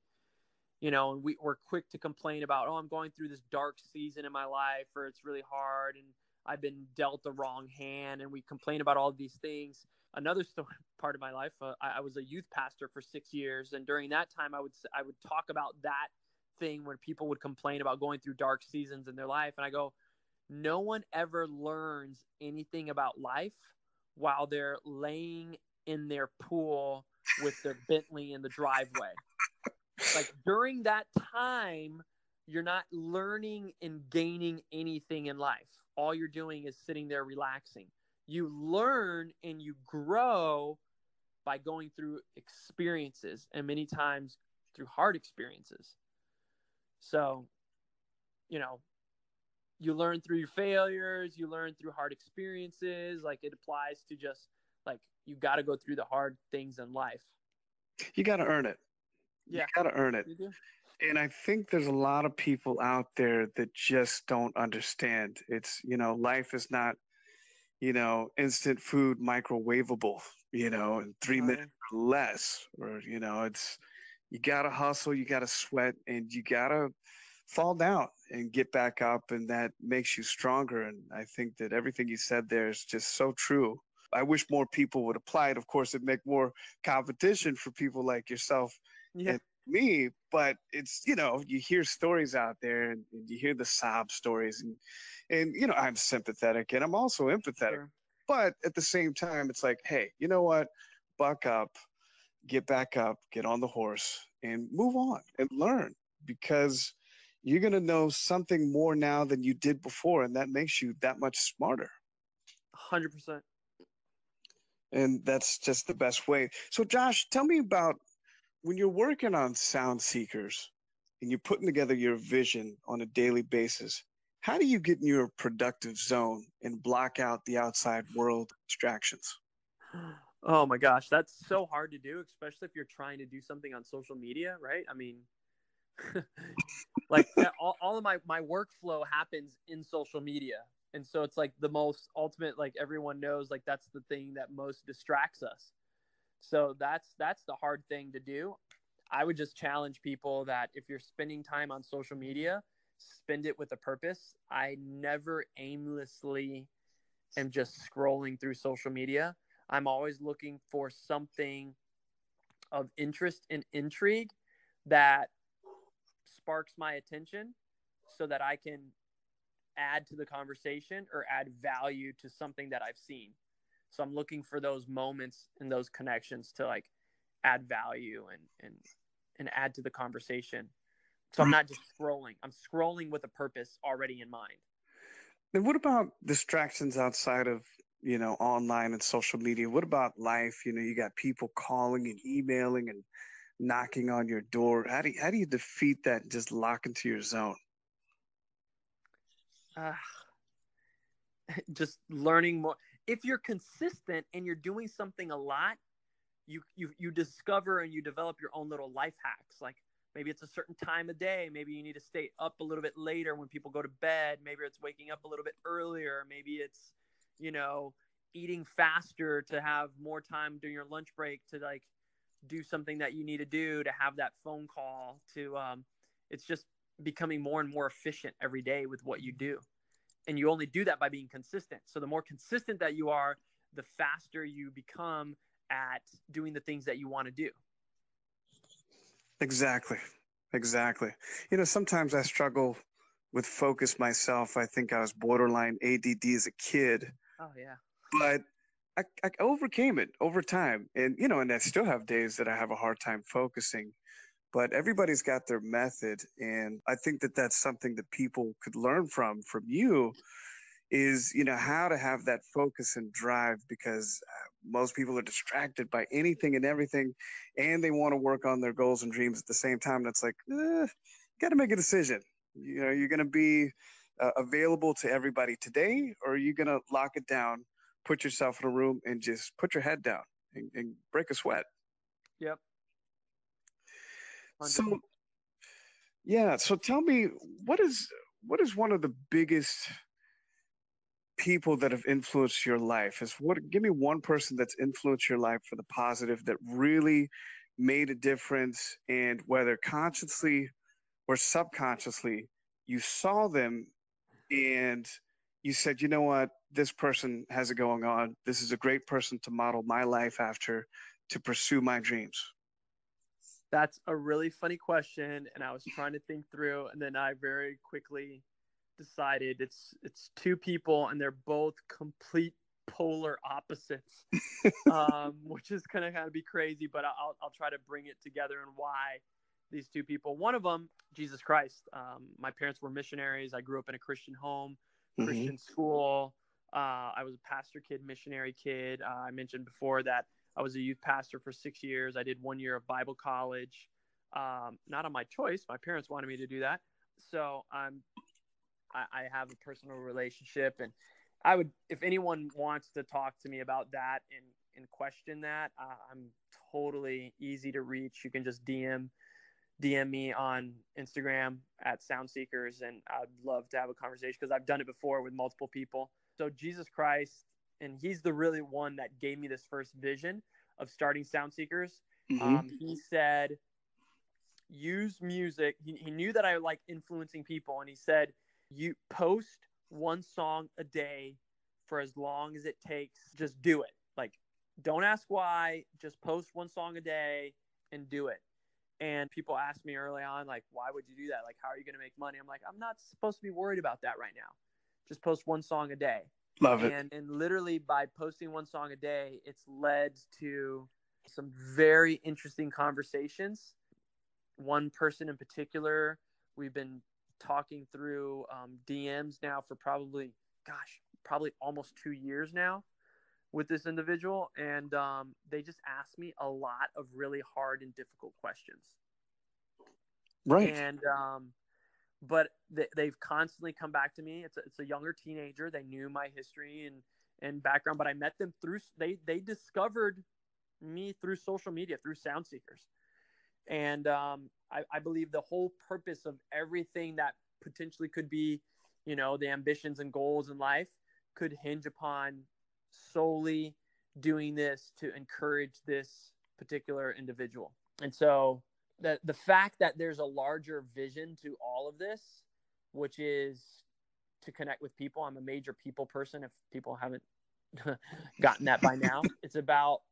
and we're quick to complain about, oh, I'm going through this dark season in my life, or it's really hard and I've been dealt the wrong hand, and we complain about all of these things. Another story, part of my life, I was a youth pastor for 6 years, and during that time, I would talk about that thing when people would complain about going through dark seasons in their life, and I go, no one ever learns anything about life while they're laying in their pool with their Bentley in the driveway. Like during that time, you're not learning and gaining anything in life. All you're doing is sitting there relaxing. You learn and you grow by going through experiences, and many times through hard experiences. So, you know, you learn through your failures, you learn through hard experiences. Like it applies to just like you got to go through the hard things in life. You got to earn it. Yeah. You got to earn it. You do. And I think there's a lot of people out there that just don't understand. It's, life is not, instant food, microwavable, in 3 minutes or less. Or, you got to hustle, you got to sweat, and you got to fall down and get back up. And that makes you stronger. And I think that everything you said there is just so true. I wish more people would apply it. Of course, it'd make more competition for people like yourself and me, but it's, you hear stories out there and you hear the sob stories and I'm sympathetic and I'm also empathetic. Sure. But at the same time, it's like, hey, you know what? Buck up, get back up, get on the horse and move on and learn, because you're going to know something more now than you did before. And that makes you that much smarter. 100%. And that's just the best way. So Josh, tell me about when you're working on Sound Seekers and you're putting together your vision on a daily basis. How do you get in your productive zone and block out the outside world distractions? Oh my gosh, that's so hard to do, especially if you're trying to do something on social media, right? I mean, like all of my workflow happens in social media. And so it's like the most ultimate, like everyone knows, like that's the thing that most distracts us. So that's the hard thing to do. I would just challenge people that if you're spending time on social media, spend it with a purpose. I never aimlessly am just scrolling through social media. I'm always looking for something of interest and intrigue that sparks my attention so that I can add to the conversation or add value to something that I've seen. So I'm looking for those moments and those connections to like add value and add to the conversation. So I'm not just scrolling. I'm scrolling with a purpose already in mind. And what about distractions outside of, online and social media? What about life? You got people calling and emailing and knocking on your door. How do you defeat that and just lock into your zone? Just learning more. If you're consistent and you're doing something a lot, you discover and you develop your own little life hacks. Like maybe it's a certain time of day. Maybe you need to stay up a little bit later when people go to bed. Maybe it's waking up a little bit earlier. Maybe it's, eating faster to have more time during your lunch break to like do something that you need to do, to have that phone call to, it's just becoming more and more efficient every day with what you do. And you only do that by being consistent. So the more consistent that you are, the faster you become at doing the things that you want to do. Exactly. Sometimes I struggle with focus myself. I think I was borderline ADD as a kid. Oh, yeah. But I overcame it over time. And, and I still have days that I have a hard time focusing. But everybody's got their method. And I think that that's something that people could learn from you is, how to have that focus and drive, because most people are distracted by anything and everything, and they want to work on their goals and dreams at the same time. That's like, got to make a decision. You're going to be available to everybody today, or are you going to lock it down, put yourself in a room and just put your head down and break a sweat? Yep. 100%. So, yeah. So tell me, what is one of the biggest people that have influenced your life? Give me one person that's influenced your life for the positive, that really made a difference, and whether consciously or subconsciously, you saw them and you said, you know what, this person has it going on. This is a great person to model my life after, to pursue my dreams? That's a really funny question, and I was trying to think through, and then I very quickly decided it's two people, and they're both complete polar opposites, which is gonna kind of be crazy, but I'll try to bring it together and why these two people. One of them, Jesus Christ. My parents were missionaries. I grew up in a Christian home, Christian school. I was a pastor kid, missionary kid. I mentioned before that I was a youth pastor for 6 years. I did 1 year of Bible college, not on my choice. My parents wanted me to do that. So I have a personal relationship, and I would, if anyone wants to talk to me about that and question that, I'm totally easy to reach. You can just DM me on Instagram at Sound Seekers, and I'd love to have a conversation because I've done it before with multiple people. So Jesus Christ, and he's the really one that gave me this first vision of starting Sound Seekers. He said, use music. He knew that I like influencing people, and he said, you post one song a day for as long as it takes. Just do it. Like, don't ask why, just post one song a day and do it. And people asked me early on, like, why would you do that? Like, how are you going to make money? I'm like, I'm not supposed to be worried about that right now. Just post one song a day. Love it. And literally by posting one song a day, it's led to some very interesting conversations. One person in particular, we've been talking through DMs now for probably almost 2 years now with this individual, and they just asked me a lot of really hard and difficult questions. Right. And but they've constantly come back to me. It's a younger teenager. They knew my history and background, but I met them through they discovered me through social media, through Sound Seekers. And I believe the whole purpose of everything that potentially could be, the ambitions and goals in life could hinge upon solely doing this to encourage this particular individual. And so the fact that there's a larger vision to all of this, which is to connect with people. I'm a major people person, if people haven't gotten that by now. It's about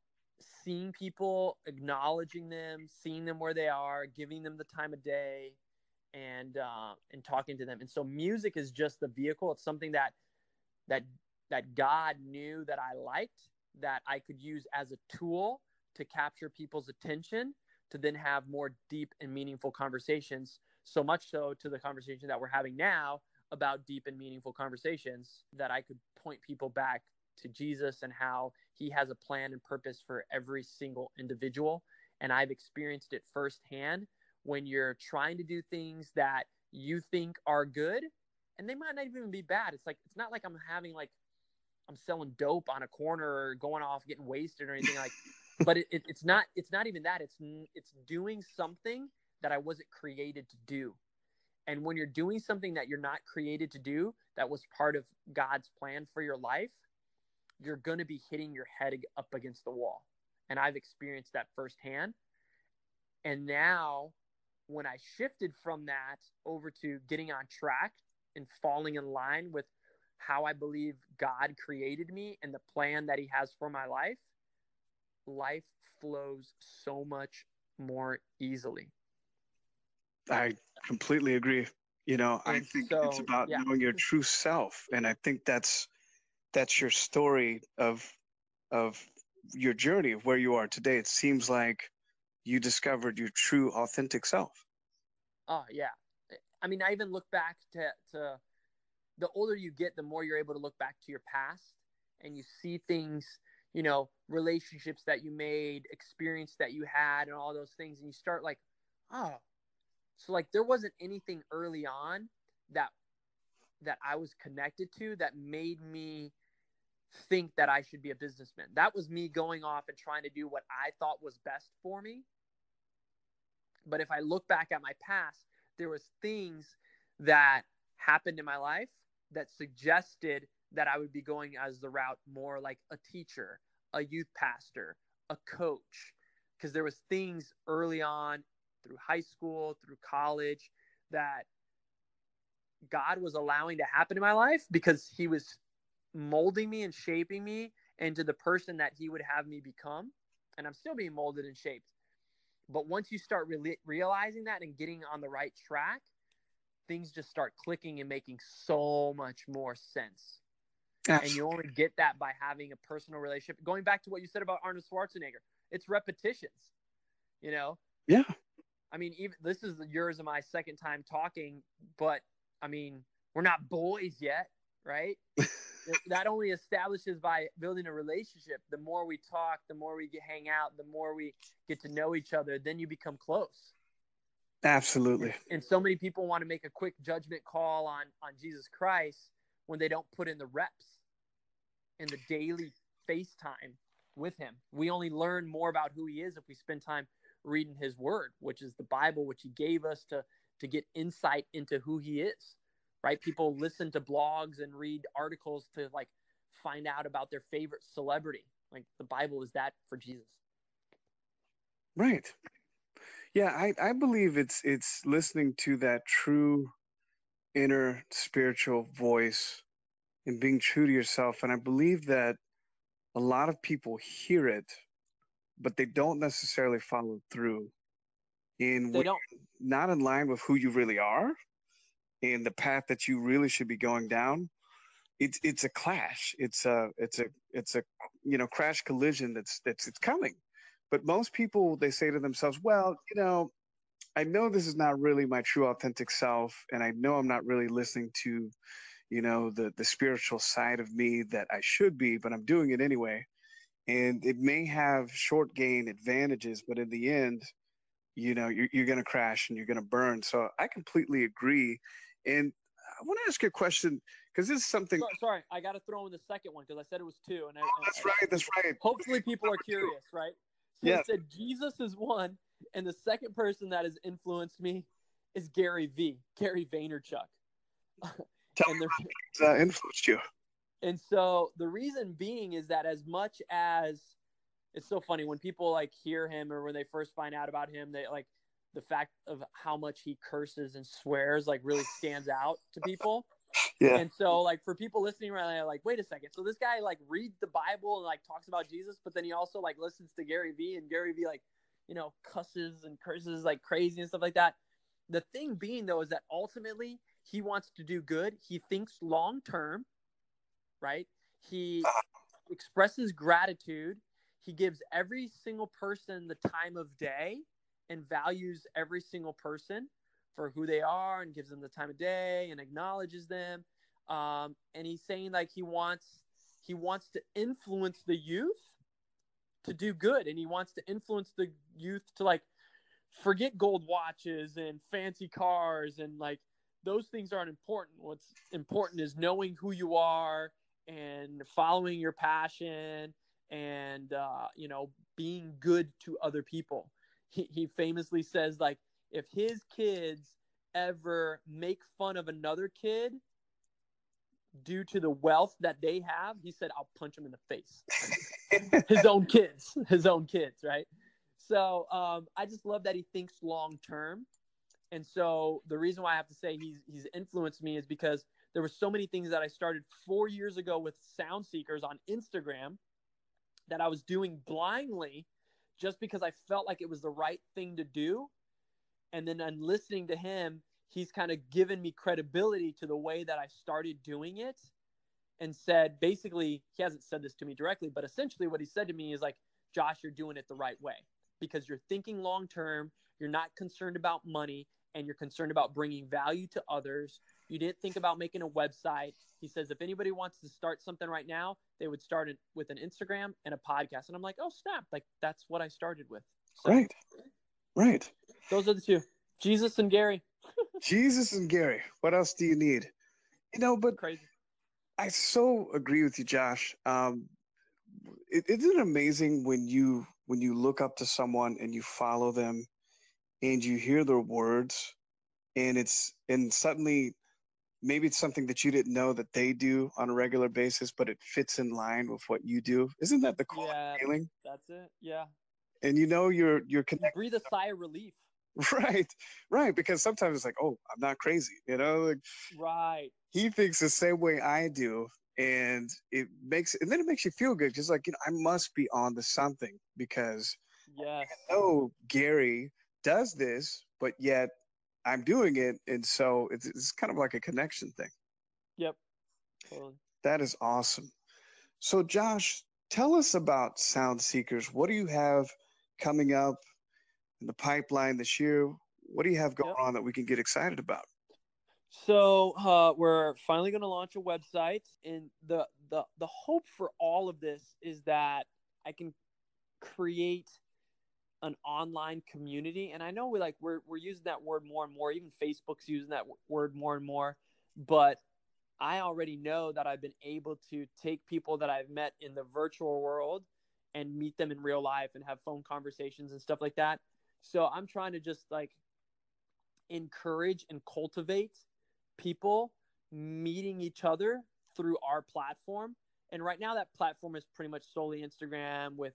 seeing people, acknowledging them, seeing them where they are, giving them the time of day, and talking to them. And so music is just the vehicle. It's something that God knew that I liked, that I could use as a tool to capture people's attention, to then have more deep and meaningful conversations. So much so to the conversation that we're having now about deep and meaningful conversations, that I could point people back to Jesus and how he has a plan and purpose for every single individual. And I've experienced it firsthand when you're trying to do things that you think are good, and they might not even be bad. It's not like I'm selling dope on a corner or going off getting wasted or anything like. But it's not even that. It's doing something that I wasn't created to do. And when you're doing something that you're not created to do, that was part of God's plan for your life, you're going to be hitting your head up against the wall. And I've experienced that firsthand. And now when I shifted from that over to getting on track and falling in line with how I believe God created me and the plan that he has for my life, life flows so much more easily. I completely agree. I think it's about knowing your true self. And I think that's your story of your journey of where you are today. It seems like you discovered your true, authentic self. Oh, yeah. I mean, I even look back to the older you get, the more you're able to look back to your past, and you see things, relationships that you made, experience that you had, and all those things. And you start like, oh, so like there wasn't anything early on that I was connected to that made me think that I should be a businessman. That was me going off and trying to do what I thought was best for me. But if I look back at my past, there was things that happened in my life that suggested that I would be going as the route more like a teacher, a youth pastor, a coach. Because there was things early on through high school, through college, that God was allowing to happen in my life because he was molding me and shaping me into the person that he would have me become. And I'm still being molded and shaped. But once you start realizing that and getting on the right track, things just start clicking and making so much more sense. Absolutely. And you only get that by having a personal relationship. Going back to what you said about Arnold Schwarzenegger, it's repetitions, you know? Yeah. I mean, even this is yours and my second time talking, but I mean, we're not boys yet, right? That only establishes by building a relationship. The more we talk, the more we hang out, the more we get to know each other, then you become close. Absolutely. And so many people want to make a quick judgment call on Jesus Christ when they don't put in the reps and the daily FaceTime with him. We only learn more about who he is if we spend time reading his word, which is the Bible, which he gave us to get insight into who he is, right? People listen to blogs and read articles to like find out about their favorite celebrity. Like the Bible is that for Jesus. Right. Yeah, I believe it's listening to that true inner spiritual voice and being true to yourself. And I believe that a lot of people hear it, but they don't necessarily follow through. And They don't. Not in line with who you really are and the path that you really should be going down. It's a clash. It's a crash collision it's coming. But most people, they say to themselves, well, I know this is not really my true authentic self, and I know I'm not really listening to, the spiritual side of me that I should be, but I'm doing it anyway. And it may have short gain advantages, but in the end, you're going to crash and you're going to burn. So I completely agree. And I want to ask you a question because this is something. Sorry, I got to throw in the second one because I said it was two. And that's right. Hopefully people are curious, right? So yes. It said Jesus is one, and the second person that has influenced me is Gary Vaynerchuk. Tell me how influenced you. And so the reason being is that as much as it's so funny when people like hear him or when they first find out about him, they like the fact of how much he curses and swears like really stands out to people. Yeah. And so like for people listening right now, like, wait a second. So this guy like reads the Bible and like talks about Jesus, but then he also like listens to Gary Vee, and Gary Vee like, cusses and curses like crazy and stuff like that. The thing being though is that ultimately he wants to do good. He thinks long term, right? He expresses gratitude. He gives every single person the time of day and values every single person for who they are and gives them the time of day and acknowledges them. And he's saying like he wants to influence the youth to do good, and he wants to influence the youth to like forget gold watches and fancy cars, and like those things aren't important. What's important is knowing who you are and following your passion and being good to other people. He famously says like if his kids ever make fun of another kid due to the wealth that they have, he said, I'll punch him in the face. his own kids, right? So I just love that he thinks long term. And so the reason why I have to say he's influenced me is because there were so many things that I started 4 years ago with Sound Seekers on Instagram that I was doing blindly just because I felt like it was the right thing to do. And then I'm listening to him, he's kind of given me credibility to the way that I started doing it, and said, basically, he hasn't said this to me directly, but essentially what he said to me is like, Josh, you're doing it the right way because you're thinking long term. You're not concerned about money, and you're concerned about bringing value to others. You didn't think about making a website. He says, if anybody wants to start something right now, they would start it with an Instagram and a podcast. And I'm like, oh, snap. Like, that's what I started with. So, Right. Those are the two. Jesus and Gary. Jesus and Gary. What else do you need? But crazy. I so agree with you, Josh. Isn't it amazing when you look up to someone and you follow them and you hear their words and suddenly maybe it's something that you didn't know that they do on a regular basis, but it fits in line with what you do. Isn't that the cool feeling? That's it. Yeah. And you're connected. You breathe a sigh of relief. Right, right. Because sometimes it's like, oh, I'm not crazy, like Right. he thinks the same way I do. And then it makes you feel good. Just like, I must be on to something because Yes. oh, Gary does this, but yet I'm doing it. And so it's kind of like a connection thing. Yep. Totally. That is awesome. So, Josh, tell us about Sound Seekers. What do you have coming up in the pipeline this year? What do you have going Yep. on that we can get excited about? So we're finally going to launch a website, and the hope for all of this is that I can create an online community. And I know we're using that word more and more. Even Facebook's using that word more and more. But I already know that I've been able to take people that I've met in the virtual world and meet them in real life and have phone conversations and stuff like that. So I'm trying to just like encourage and cultivate people meeting each other through our platform. And right now that platform is pretty much solely Instagram with,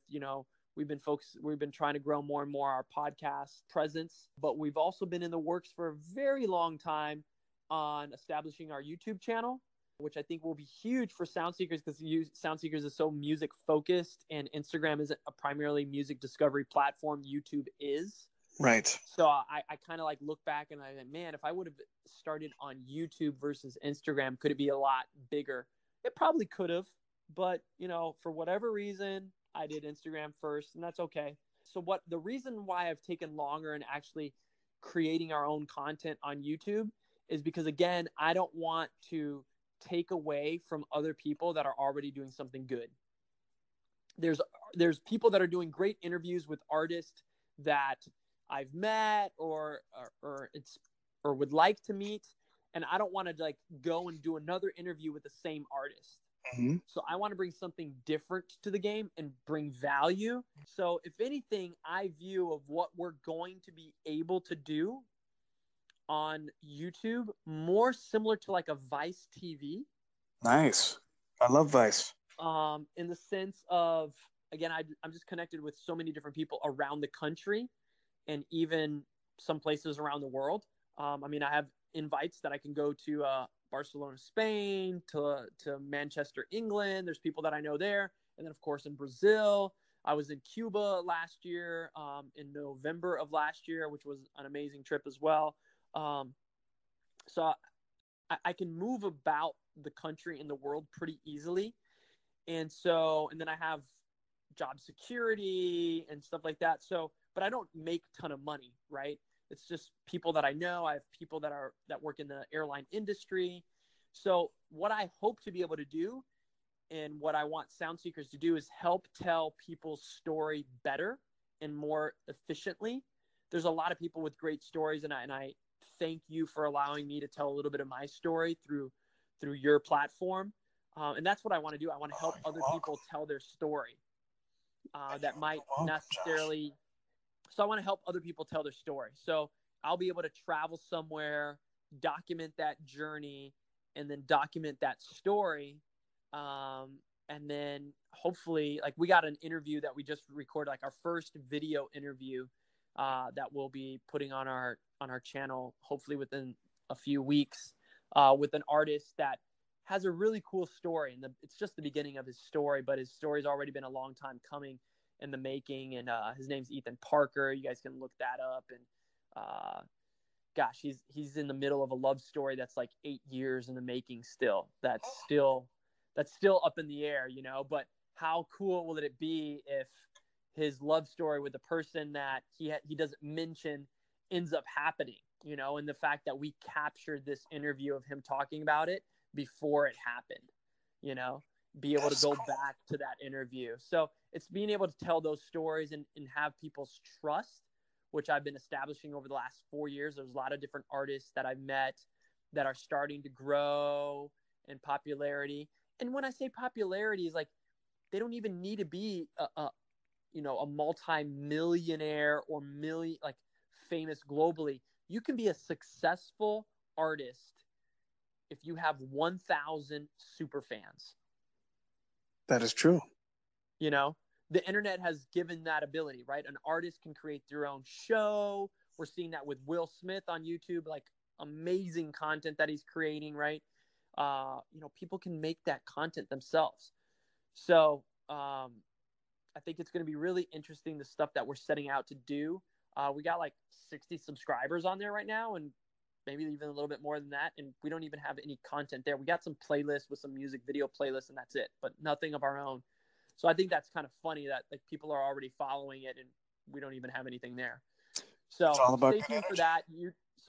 we've been trying to grow more and more our podcast presence, but we've also been in the works for a very long time on establishing our YouTube channel, which I think will be huge for Sound Seekers because Sound Seekers is so music focused and Instagram isn't a primarily music discovery platform. YouTube is. Right. So I kind of like look back and I think, man, if I would have started on YouTube versus Instagram, could it be a lot bigger? It probably could have, but for whatever reason, I did Instagram first, and that's okay. So the reason why I've taken longer in actually creating our own content on YouTube is because, again, I don't want to take away from other people that are already doing something good. There's people that are doing great interviews with artists that I've met or would like to meet, and I don't want to like go and do another interview with the same artist. Mm-hmm. So I want to bring something different to the game and bring value. So if anything, I view of what we're going to be able to do on YouTube more similar to like a Vice TV. Nice. I love Vice. In the sense of, again, I'm just connected with so many different people around the country and even some places around the world. I have invites that I can go to Barcelona, Spain, to Manchester, England. There's people that I know there. And then, of course, in Brazil. I was in Cuba last year, in November of last year, which was an amazing trip as well. So I can move about the country and the world pretty easily. And then I have job security and stuff like that. So, but I don't make a ton of money, right? It's just people that I know. I have people that work in the airline industry. So what I hope to be able to do and what I want Sound Seekers to do is help tell people's story better and more efficiently. There's a lot of people with great stories, and I thank you for allowing me to tell a little bit of my story through your platform. And that's what I want to do. I want to help other people tell their story that might necessarily. So I want to help other people tell their story. So I'll be able to travel somewhere, document that journey, and then document that story. And then hopefully, like, we got an interview that we just recorded, like our first video interview that we'll be putting on our channel, hopefully within a few weeks, with an artist that has a really cool story. And it's just the beginning of his story, but his story's already been a long time coming in the making. And his name's Ethan Parker. You guys can look that up. And gosh, he's in the middle of a love story that's like 8 years in the making still. That's still up in the air, but how cool will it be if his love story with the person that he doesn't mention ends up happening, and the fact that we captured this interview of him talking about it before it happened, be able to go back to that interview. So it's being able to tell those stories and have people's trust, which I've been establishing over the last 4 years. There's a lot of different artists that I've met that are starting to grow in popularity. And when I say popularity, is like, they don't even need to be a multi-millionaire or famous globally. You can be a successful artist if you have 1,000 super fans. That is true. The internet has given that ability, right? An artist can create their own show We're seeing that with Will Smith on YouTube, like amazing content that he's creating, right? People can make that content themselves. So I think it's going to be really interesting, the stuff that we're setting out to do. We got like 60 subscribers on there right now, and maybe even a little bit more than that. And we don't even have any content there. We got some playlists with some music video playlists, and that's it, but nothing of our own. So I think that's kind of funny that like people are already following it and we don't even have anything there. So stay tuned for that.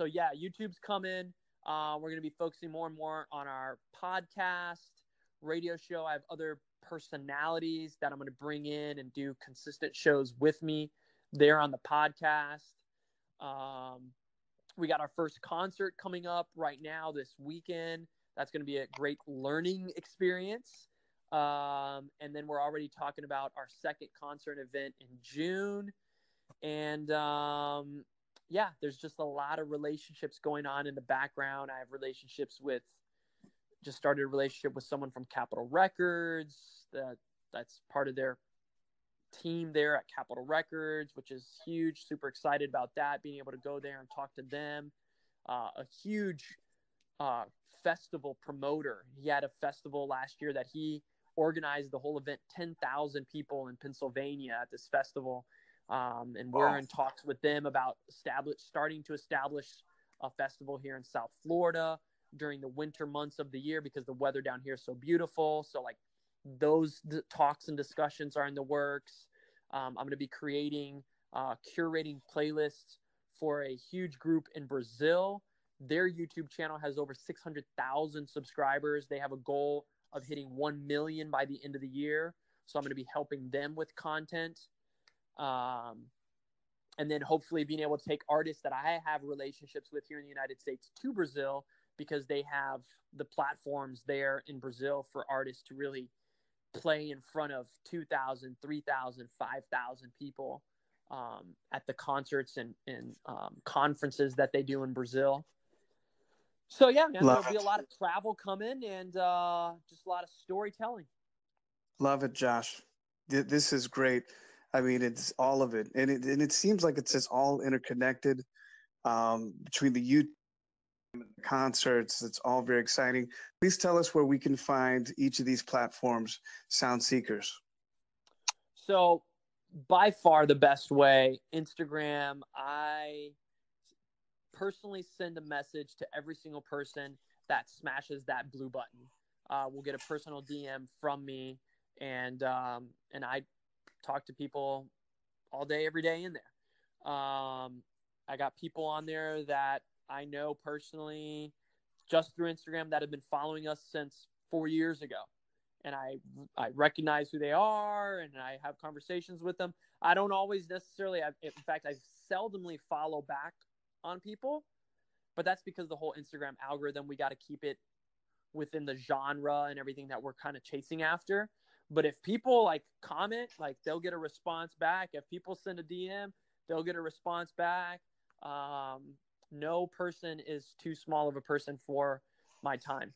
YouTube's coming. We're going to be focusing more and more on our podcast, radio show. I have other personalities that I'm going to bring in and do consistent shows with me there on the podcast. We got our first concert coming up right now this weekend. That's going to be a great learning experience. And then we're already talking about our second concert event in June. And there's just a lot of relationships going on in the background. I have just started a relationship with someone from Capitol Records that's part of their team there at Capitol Records, which is huge. Super excited about that, being able to go there and talk to them. A huge festival promoter. He had a festival last year that he organized the whole event, 10,000 people in Pennsylvania at this festival. And we're in talks with them about starting to establish a festival here in South Florida during the winter months of the year, because the weather down here is so beautiful. So like those talks and discussions are in the works. I'm going to be curating playlists for a huge group in Brazil. Their YouTube channel has over 600,000 subscribers. They have a goal of hitting 1 million by the end of the year. So I'm going to be helping them with content. And then hopefully being able to take artists that I have relationships with here in the United States to Brazil, because they have the platforms there in Brazil for artists to really play in front of 2,000, 3,000, 5,000 people at the concerts and conferences that they do in Brazil. So yeah, man, there'll be a lot of travel coming and just a lot of storytelling. Love it, Josh. This is great. I mean, it's all of it, and it seems like it's just all interconnected between the YouTube and the concerts. It's all very exciting. Please tell us where we can find each of these platforms, Sound Seekers. So, by far the best way, Instagram. I personally send a message to every single person that smashes that blue button. We'll get a personal DM from me, and I talk to people all day, every day in there. I got people on there that I know personally just through Instagram that have been following us since 4 years ago. And I recognize who they are, and I have conversations with them. I don't always necessarily, in fact, I seldomly follow back on people, but that's because the whole Instagram algorithm, we got to keep it within the genre and everything that we're kind of chasing after. But if people like comment, like they'll get a response back. If people send a DM, they'll get a response back. No person is too small of a person for my time.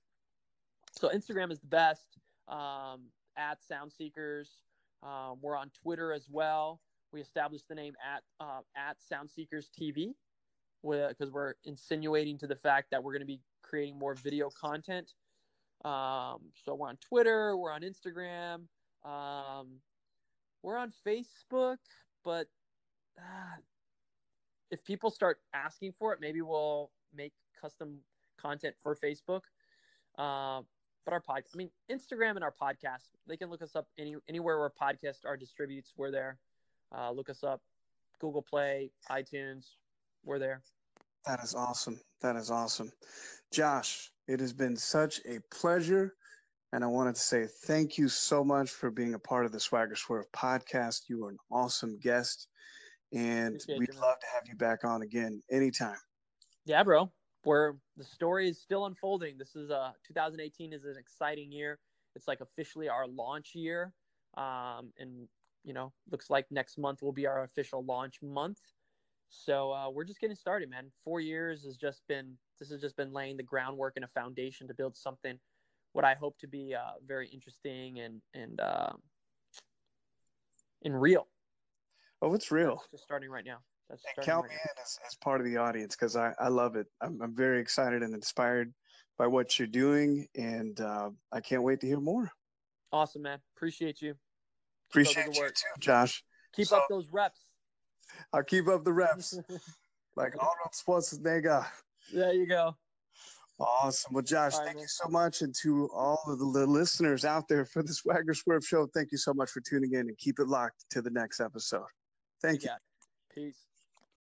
So Instagram is the best, at Sound Seekers. We're on Twitter as well. We established the name at Sound Seekers TV because we're insinuating to the fact that we're going to be creating more video content. So we're on Twitter, we're on Instagram, we're on Facebook, but if people start asking for it, maybe we'll make custom content for Facebook. But Instagram and our podcast, they can look us up anywhere where podcasts are distributes. We're there. Look us up, Google Play, iTunes. We're there. That is awesome. That is awesome. Josh, it has been such a pleasure. And I wanted to say thank you so much for being a part of the Swagger Swerve podcast. You were an awesome guest. And we'd love to have you back on again anytime. Yeah, bro. The story is still unfolding. This is 2018 is an exciting year. It's like officially our launch year. And looks like next month will be our official launch month. So we're just getting started, man. 4 years has just been laying the groundwork and a foundation to build something what I hope to be very interesting and real. Oh, it's real. That's just starting right now. That's And starting count right me now. in as part of the audience because I love it. I'm very excited and inspired by what you're doing, and I can't wait to hear more. Awesome, man. Appreciate you. Keep up the Appreciate good you work. too, Josh. Keep So up those reps. I'll keep up the reps like Arnold Schwarzenegger. There you go. Awesome. Well, Josh, thank you so much. And to all of the listeners out there for the Swagger Swerve Show, thank you so much for tuning in and keep it locked to the next episode. Thank you. Peace.